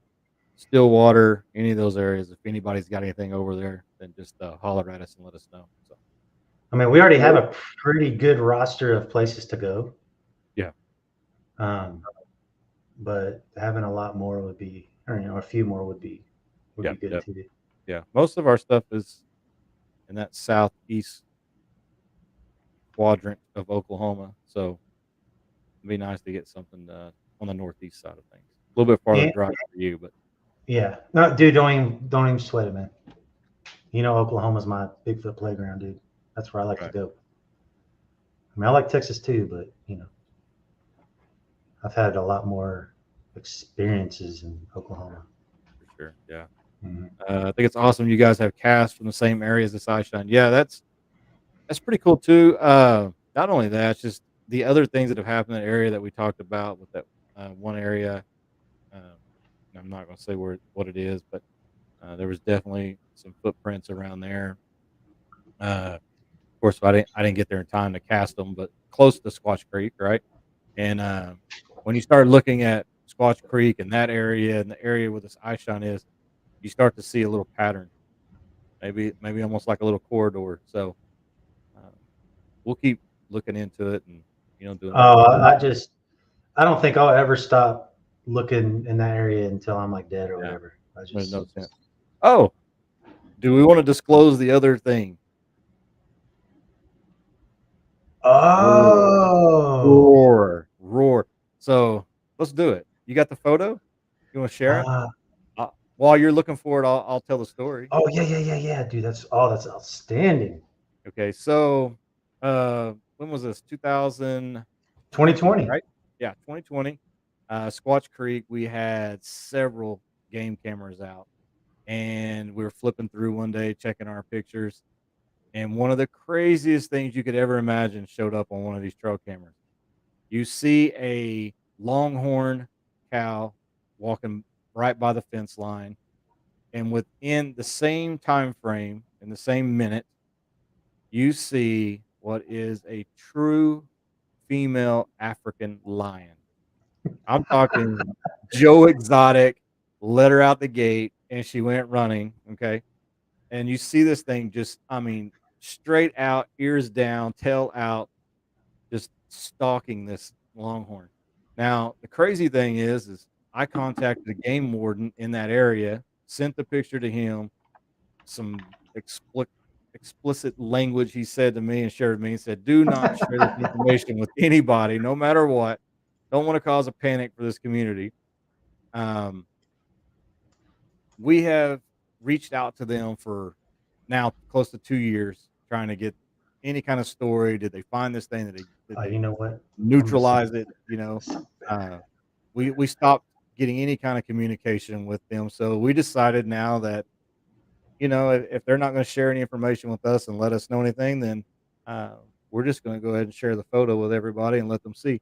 Stillwater, any of those areas. If anybody's got anything over there, then just holler at us and let us know. So I mean, we already have a pretty good roster of places to go. yeah, Um, but having a lot more would be, or a few more would yeah, be good yeah, too. yeah. Most of our stuff is in that southeast quadrant of Oklahoma, so it'd be nice to get something on the northeast side of things. A little bit farther And drive for you, but yeah, no, dude, don't even sweat it, man. You know, Oklahoma's my Bigfoot playground, dude. That's where I like to right, go. I mean, I like Texas too, but I've had a lot more experiences in Oklahoma. for sure. Yeah. Mhm. I think it's awesome you guys have cast from the same area as this eyeshine. Yeah, that's pretty cool too. Not only that, it's just the other things that have happened in that area that we talked about with that one area. Uh, I'm not going to say what it is, but there was definitely some footprints around there. Of course, I didn't get there in time to cast them, but close to Squatch Creek, right? And when you start looking at Squatch Creek and that area and the area where this eyeshine is, you start to see a little pattern, maybe almost like a little corridor. So uh, we'll keep looking into it and doing our Oh, best. I don't think I'll ever stop looking in that area until I'm like dead or Yeah, whatever. I there's just, no sense. Oh, do we want to disclose the other thing? Roar, oh, roar. So let's do it. You got the photo? You want to share it? uh, While you're looking for it, I'll tell the story. oh yeah, yeah, yeah, yeah, dude. That's outstanding. Okay, so when was this? 2020, 2020. right? Yeah, 2020. Squatch Creek, we had several game cameras out, and we were flipping through one day, checking our pictures, and one of the craziest things you could ever imagine showed up on one of these trail cameras. You see a longhorn cow walking right by the fence line, and within the same time frame, in the same minute, you see what is a true female African lion. I'm talking Joe Exotic, let her out the gate, and she went running. Okay. And you see this thing just, I mean, straight out, ears down, tail out, just stalking this longhorn. Now, the crazy thing is I contacted a game warden in that area, sent the picture to him, some explicit language he said to me and shared with me. He said, "Do not share this information with anybody, no matter what. Don't want to cause a panic for this community." Um, we have reached out to them for now close to 2 years, trying to get any kind of story. Did they find this thing? Did You they know what? neutralize it? Something Uh, we stopped getting any kind of communication with them. So we decided now that if they're not going to share any information with us and let us know anything, then uh, we're just going to go ahead and share the photo with everybody and let them see.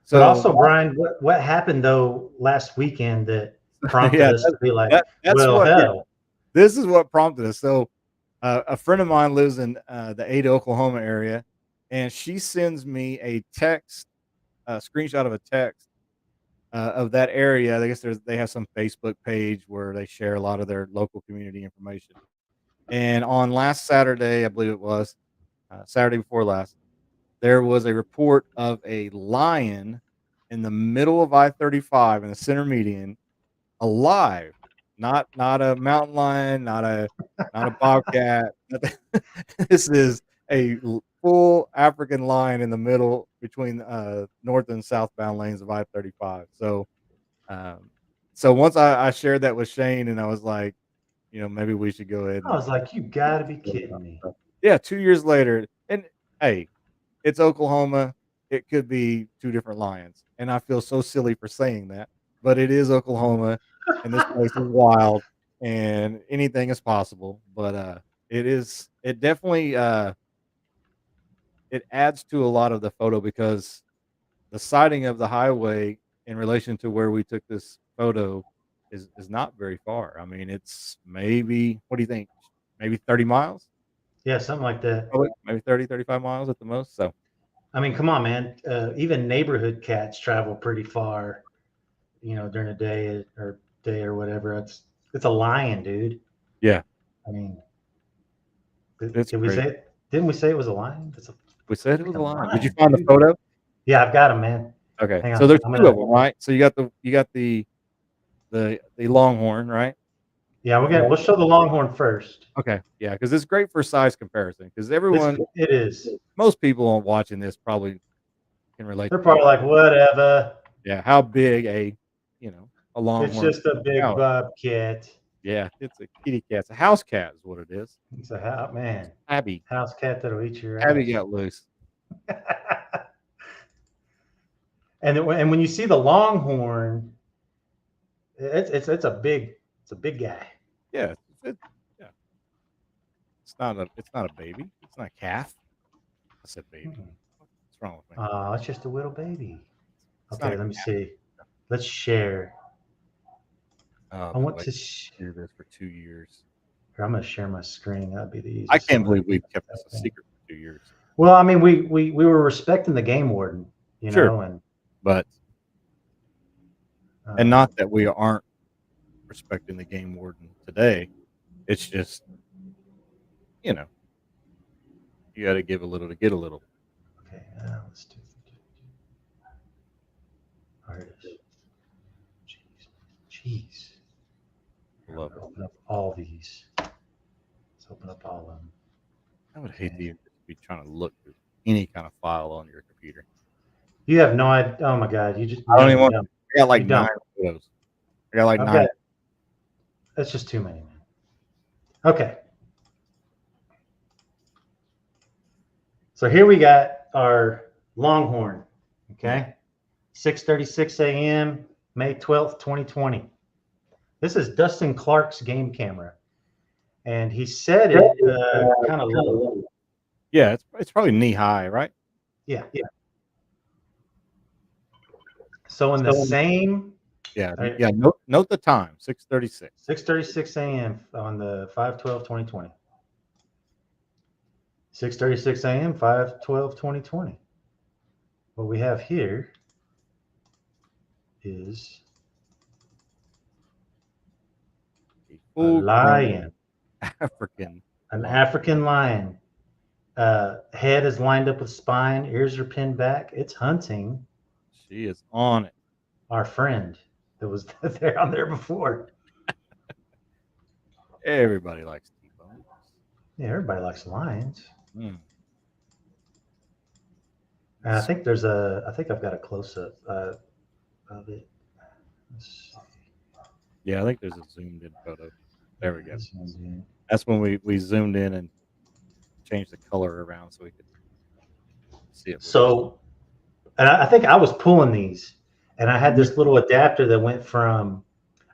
But So also, Brian, what happened though last weekend that prompted yeah, us to be like, that's well, what. Yeah, hell, this is what prompted us. So a friend of mine lives in the Ada, Oklahoma area, and she sends me a text, a screenshot of a text of that area. I guess they have some Facebook page where they share a lot of their local community information. And on last Saturday, I believe it was Saturday before last, there was a report of a lion in the middle of I-35 in the center median, alive, not a mountain lion, not a bobcat. This is a full African lion in the middle between north and southbound lanes of I-35. Um, so once I shared that with Shane, and I was like, maybe we should go ahead I and was like, you got to be kidding me. yeah, 2 years later, and hey, it's Oklahoma. It could be two different lions, and I feel so silly for saying that, but it is Oklahoma, and this place is wild, and anything is possible. But it definitely it adds to a lot of the photo because the sighting of the highway in relation to where we took this photo is not very far. I mean, it's maybe, what do you think? Maybe 30 miles? Yeah, something like that. Probably maybe 30, 35 miles at the most. So I mean, come on, man. Even neighborhood cats travel pretty far, during the day or whatever. It's a lion, dude. yeah, I mean, it's did we crazy. say it? Didn't we say it was a lion? It's a We said it was a freaking lion. Did you lion, find the dude. photo? Yeah, I've got him, man. Okay. Hang So on. there's I'm two of gonna. them, right? So you got the longhorn, right? Yeah, And we'll show the longhorn first. okay. Yeah, because it's great for size comparison. Because It is. most people watching this probably can relate They're to probably like, whatever. yeah, how big a It's longhorn just a big cow. bobcat. Yeah, it's a kitty cat. It's a house cat is what it is. It's a man. Abby. House cat that'll eat your Abby ass. got loose. And when you see the longhorn, it's a big guy. Yeah, yeah. It's not a baby. It's not a calf. I said baby. What's wrong with me? Oh, it's just a little baby. It's not Okay, a let me calf. see. Let's share. Oh, I been want waiting to. to do this for 2 years. Here, I'm going to share my screen. That'd be the I easiest can't way. believe we've kept this a secret for 2 years. Well, I mean, we were respecting the game warden, Sure. and But and not that we aren't respecting the game warden today. It's just, you got to give a little to get a little. Okay, let's do. All right. Jeez. Love it. Open up all these. Let's open up all of them. I would hate to even be trying to look through any kind of file on your computer. You have no idea. Oh my God! You just. I don't even want. Don't. I got like You don't. 9 photos. I got like I've 9. got. That's just too many, man. Okay. So here we got our longhorn. Okay. 6:36 a.m. May 12th, 2020. This is Dustin Clark's game camera, and he set it kind of low. Yeah, it's probably knee high, right? Yeah. So in the same. Yeah, yeah. Note the time, 6:36. 6:36 a.m. on the 5/12/2020. 6:36 a.m. 5/12/2020. What we have here is a lion, African. an African lion. Head is lined up with spine, ears are pinned back. It's hunting. She is on it. Our friend that was there before. Everybody likes T-bones. Yeah, everybody likes lions. Mm. And I think there's a. I think I've got a close up of it. Let's see. Yeah, I think there's a zoomed in photo. There we Yeah, go. zoomed in. That's when we zoomed in and changed the color around so we could see it more. So, and I think I was pulling these, and I had Mhm. this little adapter that went from,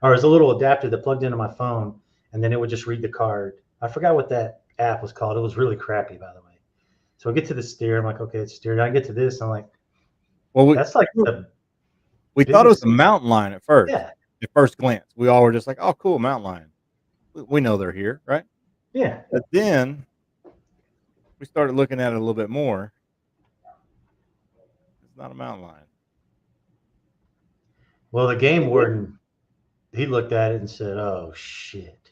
or it was a little adapter that plugged into my phone, and then it would just read the card. I forgot what that app was called. It was really crappy, by the way. So I get to the steer. I'm like, okay, it's steer. And I get to this. I'm like, Well, that's like the we thought it was biggest. a mountain lion at first. Yeah, At first glance, we all were just like, "Oh, cool, mountain lion. We know they're here, right?" yeah. But then we started looking at it a little bit more. It's not a mountain lion. Well, the game warden, he looked at it and said, "Oh shit!"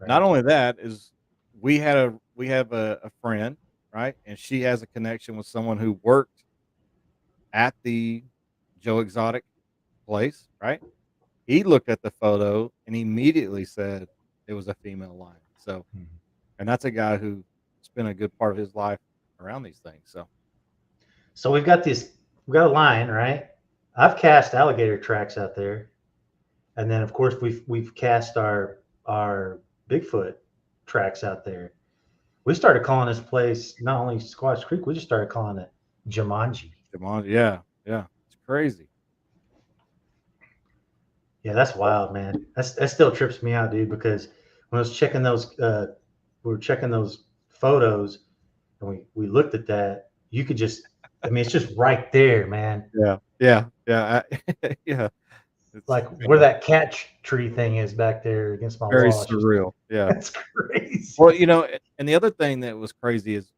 Not Right? only that is we have a friend, right? And she has a connection with someone who worked at the Joe Exotic place, right? He looked at the photo and immediately said it was a female lion. So, Mhm. and that's a guy who spent a good part of his life around these things. So, So we've got this. We've got a lion, right? I've cast alligator tracks out there, and then of course we've cast our Bigfoot tracks out there. We started calling this place not only Squash Creek, we just started calling it Jumanji. Jumanji, yeah, yeah, it's crazy. Yeah, that's wild, man. That still trips me out, dude. Because when I was checking those, we were checking those photos, and we looked at that. You could just, I mean, it's just right there, man. Yeah, yeah, yeah, yeah. It's Like where that catch tree thing is back there against my very wall. It's just, surreal. Yeah. that's crazy. Well, and the other thing that was crazy is,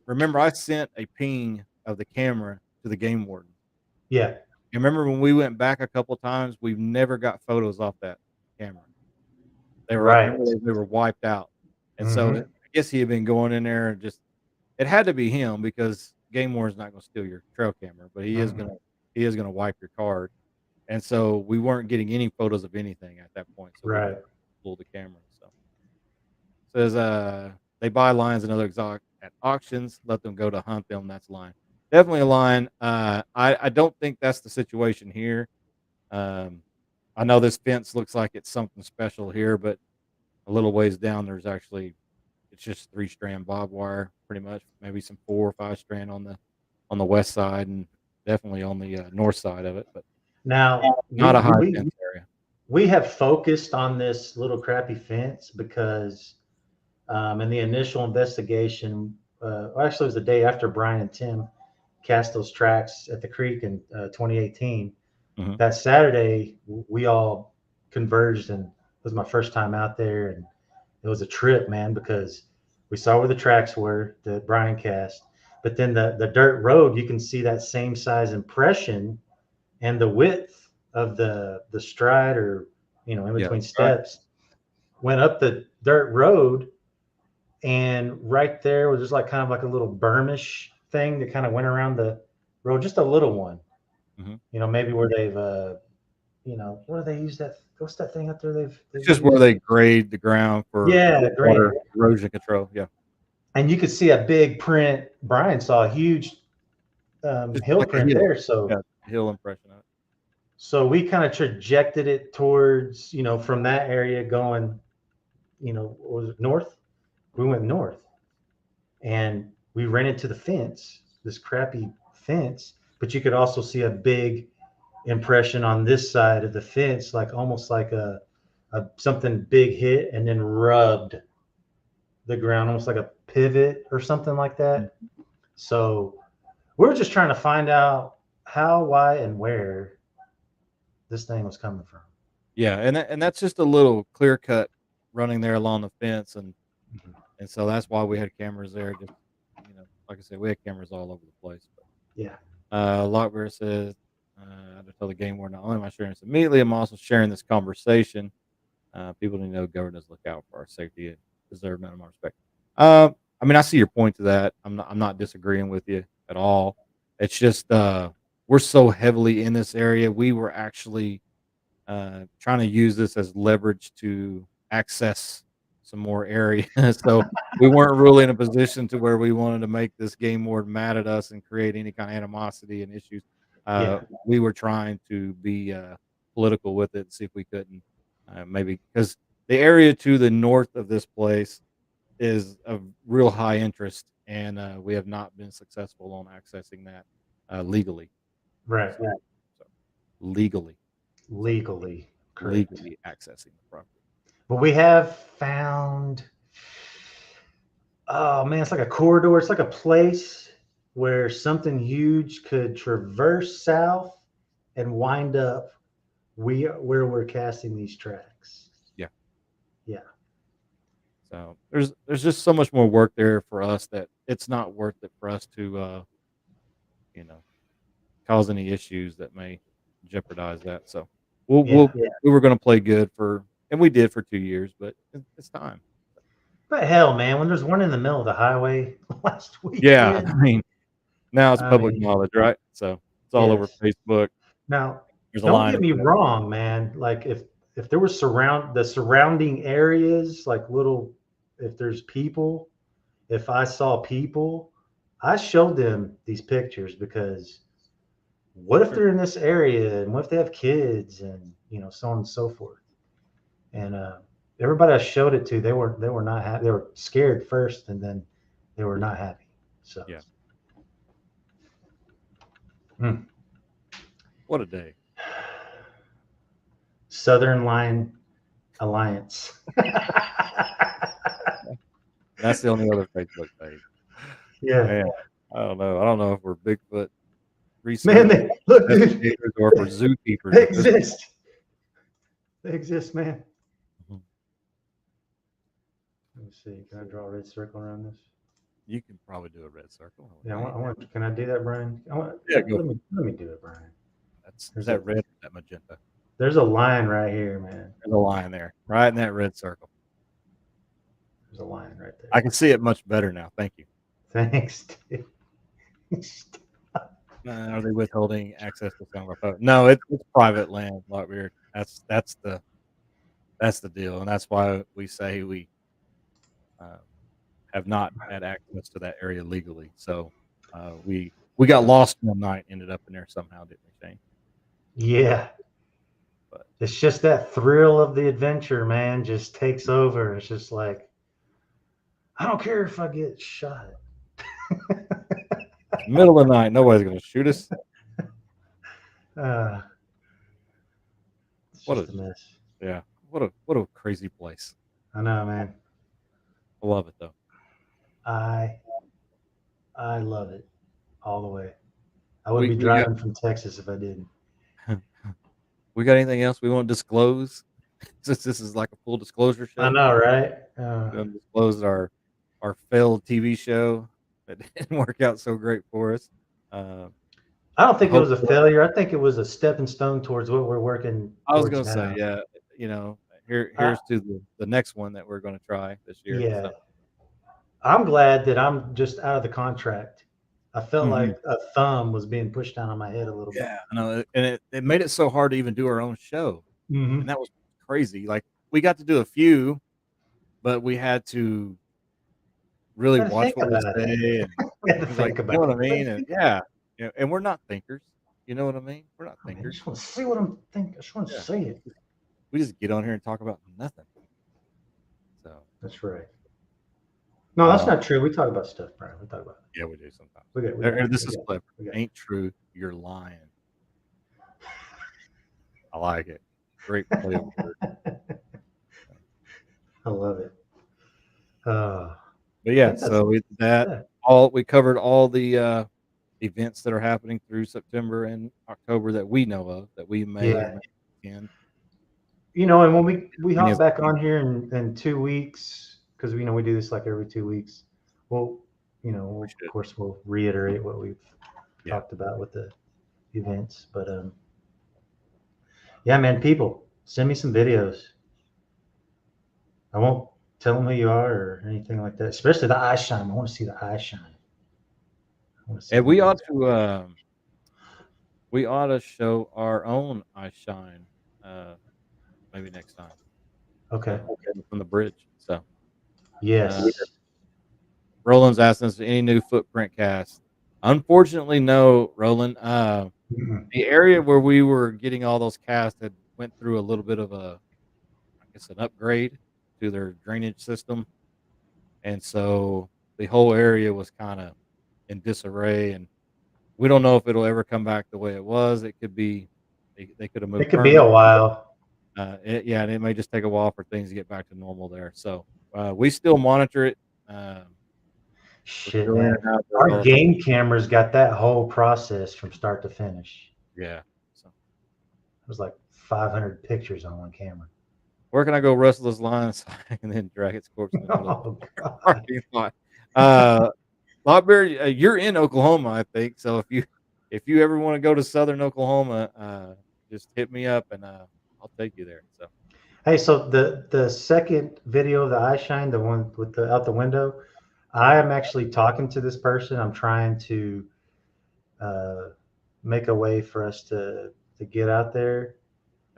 remember I sent a ping of the camera to the game warden. Yeah, And remember when we went back a couple times, we've never got photos off that camera. They were right. remember they were wiped out. And so I Hmm. guess he had been going in there and just it had to be him because game warden's not going to steal your trail camera, but Hmm. he is going to wipe your card. And so we weren't getting any photos of anything at that point. So we Right. just pulled the camera. So says they buy lions and other exotic at auctions, let them go to hunt them. That's a line. Definitely a line. I don't think that's the situation here. Um, I know this fence looks like it's something special here, but a little ways down there's actually it's just 3-strand barbed wire, pretty much. Maybe some 4 or 5 strand on the west side, and definitely on the north side of it, but Now not a high fence area. we have focused on this little crappy fence because in the initial investigation, well, actually, it was the day after Brian and Tim cast those tracks at the creek in 2018. Hmm. That Saturday, we all converged, and it was my first time out there, and it was a trip, man, because we saw where the tracks were that Brian cast, but then the dirt road, you can see that same size impression and the width of the stride, or in Yeah, between that's right. steps, went up the dirt road, and right there was just like kind of like a little bermish thing that kind of went around the road, just a little one. Hmm. Maybe where they've where do they use that? What's that thing up there It's they've just where used? they grade the ground for Yeah, water grading. erosion control. Yeah, And you could see a big print. Brian saw a huge just hill like a print hill. there. So Yeah, hill impression of it. we kind of trajected it towards, from that area going, was it north? We went north, and we ran into the fence, this crappy fence, but you could also see a big impression on this side of the fence, like almost like a something big hit and then rubbed the ground, almost like a pivot or something like that. So we're just trying to find out how, why, and where this thing was coming from. Yeah, and that's just a little clear cut running there along the fence, Mhm. and so that's why we had cameras there. Just like I said, we had cameras all over the place. But Yeah. Lockbear says, I had to tell the game warden, not only am I sharing this immediately, I'm also sharing this conversation. People need to know governors look out for our safety and deserve minimum respect. I mean, I see your point to that. I'm not disagreeing with you at all. It's just we're so heavily in this area. We were actually trying to use this as leverage to access some more area. So we weren't really in a position to where we wanted to make this game warden mad at us and create any kind of animosity and issues. Yeah. We were trying to be political with it, see if we couldn't maybe, because the area to the north of this place is of real high interest, and we have not been successful on accessing that legally. Right. So legally Correct. legally accessing the property. But we have found, oh man, it's like a corridor. It's like a place where something huge could traverse south and wind up where we're casting these tracks. Yeah. Yeah. So there's just so much more work there for us that it's not worth it for us to you know, cause any issues that may jeopardize that. So Yeah. we were going to play good and we did for 2 years, but it's time. But hell, man, when there's one in the middle of the highway last Yeah, weekend. I mean, now it's I public mean, knowledge, right? So it's all over yes. Facebook. Now, There's a don't line get of me stuff. wrong, man. Like if there was the surrounding areas, like if there's people, if I saw people, I showed them these pictures because what if they're in this area and what if they have kids and so on and so forth. And everybody I showed it to, they were not happy. They were scared first, and then they were not happy. So Yeah. Mm. What a day. Southern Line Alliance. That's the only other Facebook page. Yeah. Man, I don't know. I don't know if we're Bigfoot Man, researchers look, dude. or if we're zookeepers. They exist. They exist, man. Mhm. Let me see. Can I draw a red circle around this? You can probably do a red circle. Yeah, I want. Can I do that, Brian? Yeah, go. Let me do it, Brian. There's that red, that magenta. There's a line right here, man. There's a line there, right in that red circle. There's a line right there. I can see it much better now. Thank you. Thanks, dude. Are they withholding access to some of our photos? No, it's private land. Like weird. That's the deal, and that's why we say we have not had access to that area legally. So we got lost one night, ended up in there somehow, didn't we, Shane? Yeah. But it's just that thrill of the adventure, man, just takes over. It's just like, I don't care if I get shot. Middle of the night, nobody's gonna shoot us. It's just a mess. Yeah. What a crazy place. I know, man. I love it though. I love it all the way. I wouldn't be driving from Texas if I didn't. We got anything else we want to disclose? Since this is like a full disclosure show. I know, right? We disclosed our failed TV show that didn't work out so great for us. I don't think it was a failure. I think it was a stepping stone towards what we're working. I was going to say, yeah, here's to the next one that we're going to try this year. Yeah. So. I'm glad that I'm just out of the contract. I felt like a thumb was being pushed down on my head a little bit. Yeah, I know, and it made it so hard to even do our own show, and that was crazy. Like we got to do a few, but we had to really watch what we say. And like, you know what I mean? And and we're not thinkers. You know what I mean? We're not thinkers. I just want to see what I'm thinking. I just want to say it. We just get on here and talk about nothing. So that's right. No, that's not true. We talk about stuff, Brian. We talk about it. Yeah, we do sometimes. This is clever. Ain't true. You're lying. I like it. Great play of words. I love it. But yeah, so we did that. We covered all the events that are happening through September and October that we know of, that we may attend. And when we hop back on here in 2 weeks, because we do this like every 2 weeks. Well, of course we'll reiterate what we've talked about with the events. But yeah, man, people, send me some videos. I won't tell them who you are or anything like that. Especially the eyeshine. I want to see the eyeshine. And we ought to show our own eyeshine maybe next time. Okay. From the bridge. So Yes. Roland's asking us any new footprint cast. Unfortunately, no, Roland. Mm-mm. The area where we were getting all those casts had went through a little bit of I guess, an upgrade to their drainage system, and so the whole area was kind of in disarray. And we don't know if it'll ever come back the way it was. It could be they could have It moved could be a permanently. while. Yeah, and it may just take a while for things to get back to normal there. So we still monitor it. We're Shit, still in man. and out there Our all the time. game cameras got that whole process from start to finish. Yeah. So It was like 500 pictures on one camera. where can I go wrestle this lion so I can then drag its corpse in the middle of Oh, the God. parking lot? Lockberry, you're in Oklahoma, I think. So if you ever want to go to Southern Oklahoma, just hit me up and I'll take you there. So Hey, so the second video of the eyeshine, the one with the out the window, I am actually talking to this person. I'm trying to uh, make a way for us to get out there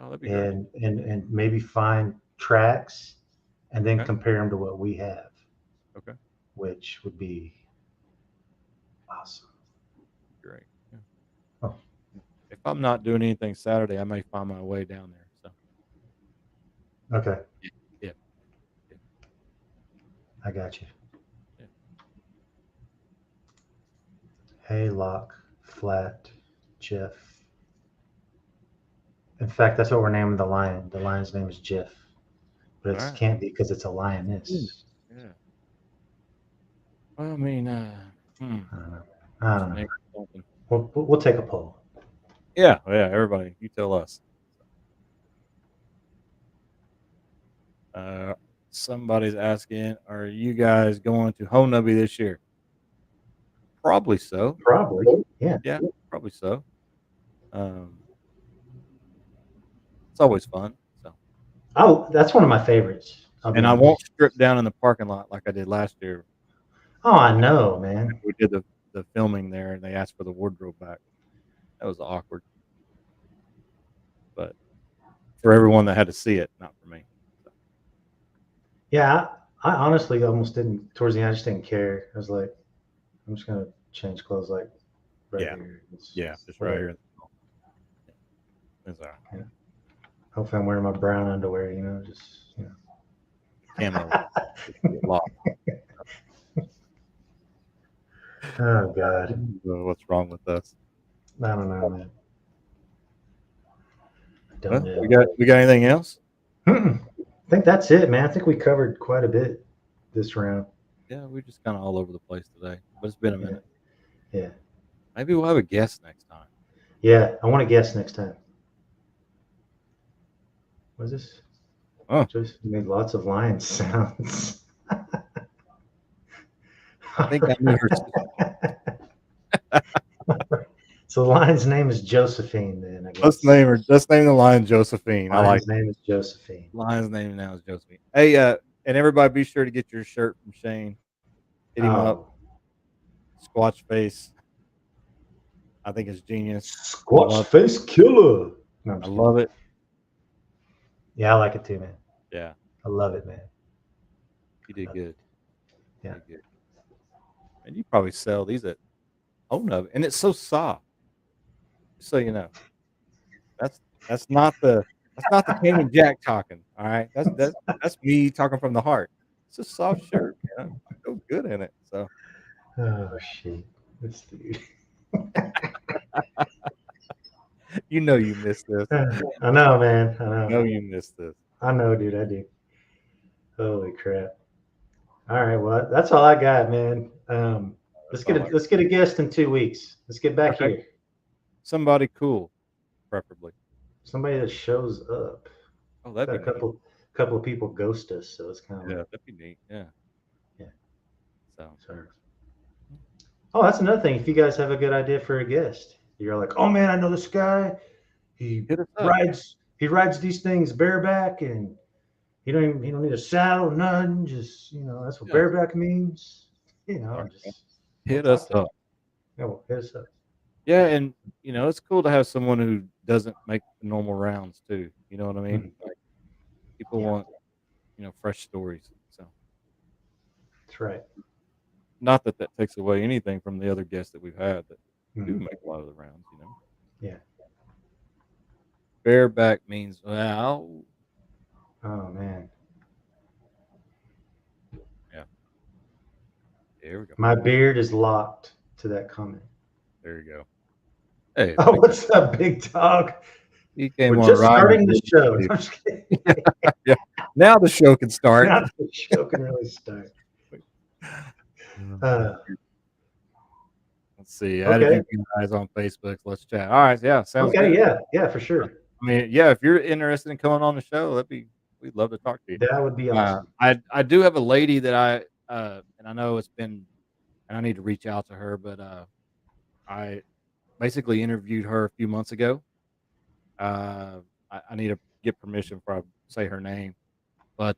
oh, that'd be great. and maybe find tracks and then Okay. compare them to what we have, Okay. which would be awesome. Great. Yeah. Oh. If I'm not doing anything Saturday, I may find my way down there. So Okay, yeah. I got you. Yeah. Hey, Lock, Flat, Jeff. In fact, that's what we're naming the lion. The lion's name is Jeff, but All it right. can't be because it's a lioness. Yeah. Well, I mean, I don't know. I don't know. name something. We'll take a poll. Yeah. Yeah. Everybody, you tell us. Somebody's asking, are you guys going to Honubby this year? Probably so. Probably. Yeah. Yeah, probably so. It's always fun. So, Oh, that's one of my favorites. I'll be and I won't honest. strip down in the parking lot like I did last year. Oh, I know, man. We did the filming there, and they asked for the wardrobe back. That was awkward, but for everyone that had to see it, not for me. So, Yeah, I honestly almost didn't. Towards the end, I just didn't care. I was like, I'm just gonna change clothes like right Yeah. here. It's just right whatever. here. It's all right. Yeah. Hopefully, I'm wearing my brown underwear. Just Camo. Lock. Oh God, What's wrong with us? I don't know, man. Well, Don't we got anything else? I think that's it, man. I think we covered quite a bit this round. Yeah, we're just kind of all over the place today, but it's been a minute. Yeah. Maybe we'll have a guest next time. Yeah, I want to guess next time. What is this? Oh. Just made lots of lion sounds. I think I knew her. So the lion's name is Josephine, then I guess. Let's name the lion Josephine. I like Lion's name is Josephine. lion's name now is Josephine. Hey, and everybody be sure to get your shirt from Shane. Hit him up. Squatch face. I think it's genius. Squatch face killer. No, I love it. Yeah, I like it too, man. Yeah. I love it, man. You did good. Yeah. You did good. And you probably sell these at Honubby, and it's so soft. Just so you know, that's not the Cayman Jack talking. All right, that's me talking from the heart. It's a soft shirt, man. I feel good in it. So. Oh shit, this dude. You know you missed this. I know, man. I know. You know you missed this. I know, dude. I do. Holy crap! All right, well, that's all I got, man. Let's get a guest in 2 weeks. Let's get back here. Somebody cool, preferably. Somebody that shows up. Oh, that'd be a couple of people ghost us, so it's kind of that'd be neat. Yeah. Yeah. So. Oh, that's another thing. If you guys have a good idea for a guest, you're like, oh man, I know this guy. He rides these things bareback, and he don't need a saddle, nothing. Just that's what bareback means. Just hit us up. Yeah, well, hit us up. Yeah, and it's cool to have someone who doesn't make the normal rounds too. You know what I mean? Mm-hmm. Like people want fresh stories. So That's right. Not that that takes away anything from the other guests that we've had that do Mhm. make a lot of the rounds, you know. Yeah. Bareback means, well, Oh man. yeah. Here we go. My beard is locked to that comment. There you go. Hey, it's Oh, Big Dog. what's up, big dog? He came We're on just right. starting the show. I'm just kidding. Yeah. Now the show can start. Now the show can really start. Let's see. Added Okay. you guys on Facebook. Let's chat. All right. Yeah. Sounds Okay. good. Yeah, for sure. I mean, yeah. If you're interested in coming on the show, we'd love to talk to you. That would be awesome. I do have a lady that and I know it's been, and I need to reach out to her, but I basically interviewed her a few months ago. I need to get permission before I say her name, but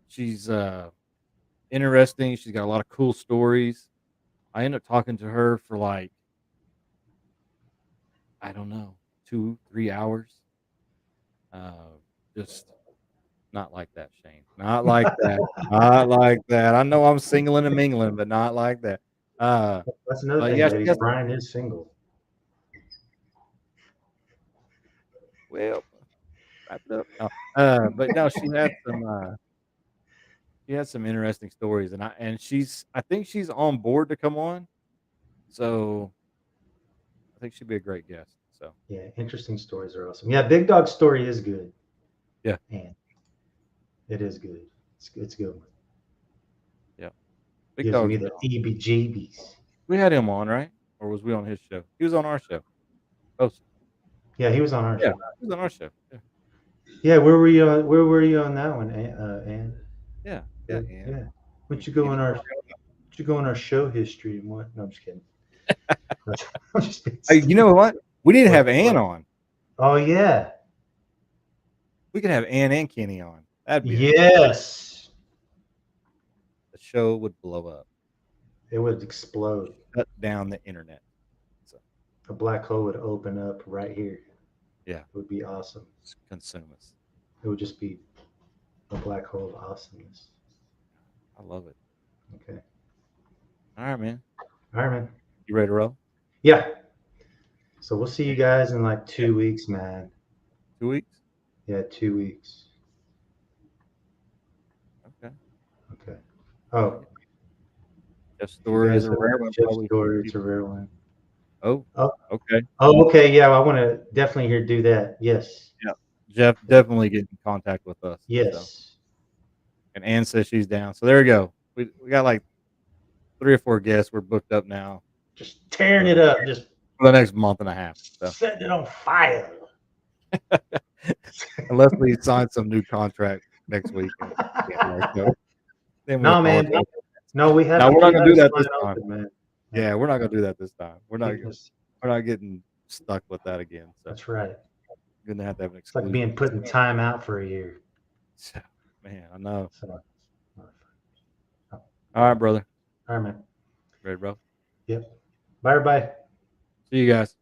she's interesting. She's got a lot of cool stories. I ended up talking to her for like, I don't know, 2-3 hours. Just not like that, Shane. Not like that. Not like that. I know I'm singling and mingling, but not like that. That's another But thing, yeah, she ladies. has, Brian is single. well, wrap it up. No. But no, she had some interesting stories, and I think she's on board to come on. So I think she'd be a great guest. So Yeah, interesting stories are awesome. Yeah, Big Dog's story is good. yeah, Man, it is good. It's a good one. yeah. Big Gives me Dog's the been on. EBGBs. We had him on, right? Or was we on his show? He was on our show. Oh, Yeah, he was on our yeah, show. he was on our show. Yeah, Yeah, where were you? Where were you on that one, Ann? yeah, yeah. Good. And Yeah. Why don't you go on our? Why don't you go on our show history and what? No, I'm just kidding. I'm just being hey, you know what? We need to have Ann What? on. Oh yeah. We could have Ann and Kenny on. That'd be Yes. the show would blow up, It would explode. shut down the internet. So A black hole would open up right here. yeah, It would be awesome. consume us. It would just be a black hole of awesomeness. I love it. Okay. All right, man. All right, man. You ready to roll? Yeah. So we'll see you guys in like 2 weeks, man. 2 weeks? Yeah, 2 weeks. Okay. Okay. Oh, Jeff you Story guys is a have rare one. Jeff Probably. Story. It's a rare one. Oh, Oh, okay. oh, okay. Yeah, I want to definitely hear do that. Yes. Yeah. Jeff definitely get in contact with us. So. Yes. And Ann says she's down. So there we go. We got like 3 or 4 guests. We're booked up now Just tearing it up. Just for the next month and a half. So setting it on fire. unless we sign some new contract next week. Then No, man. No, we have. No, we're not gonna do that this open, time. man. Yeah, we're not gonna do that this time. We're not Because- getting stuck with that again. So That's right. we're gonna have to have an It's like exclusive. being put in time out for a year. Man, I know. So, All right, brother. all right, man. Ready, bro? Yep. Bye, everybody. See you guys.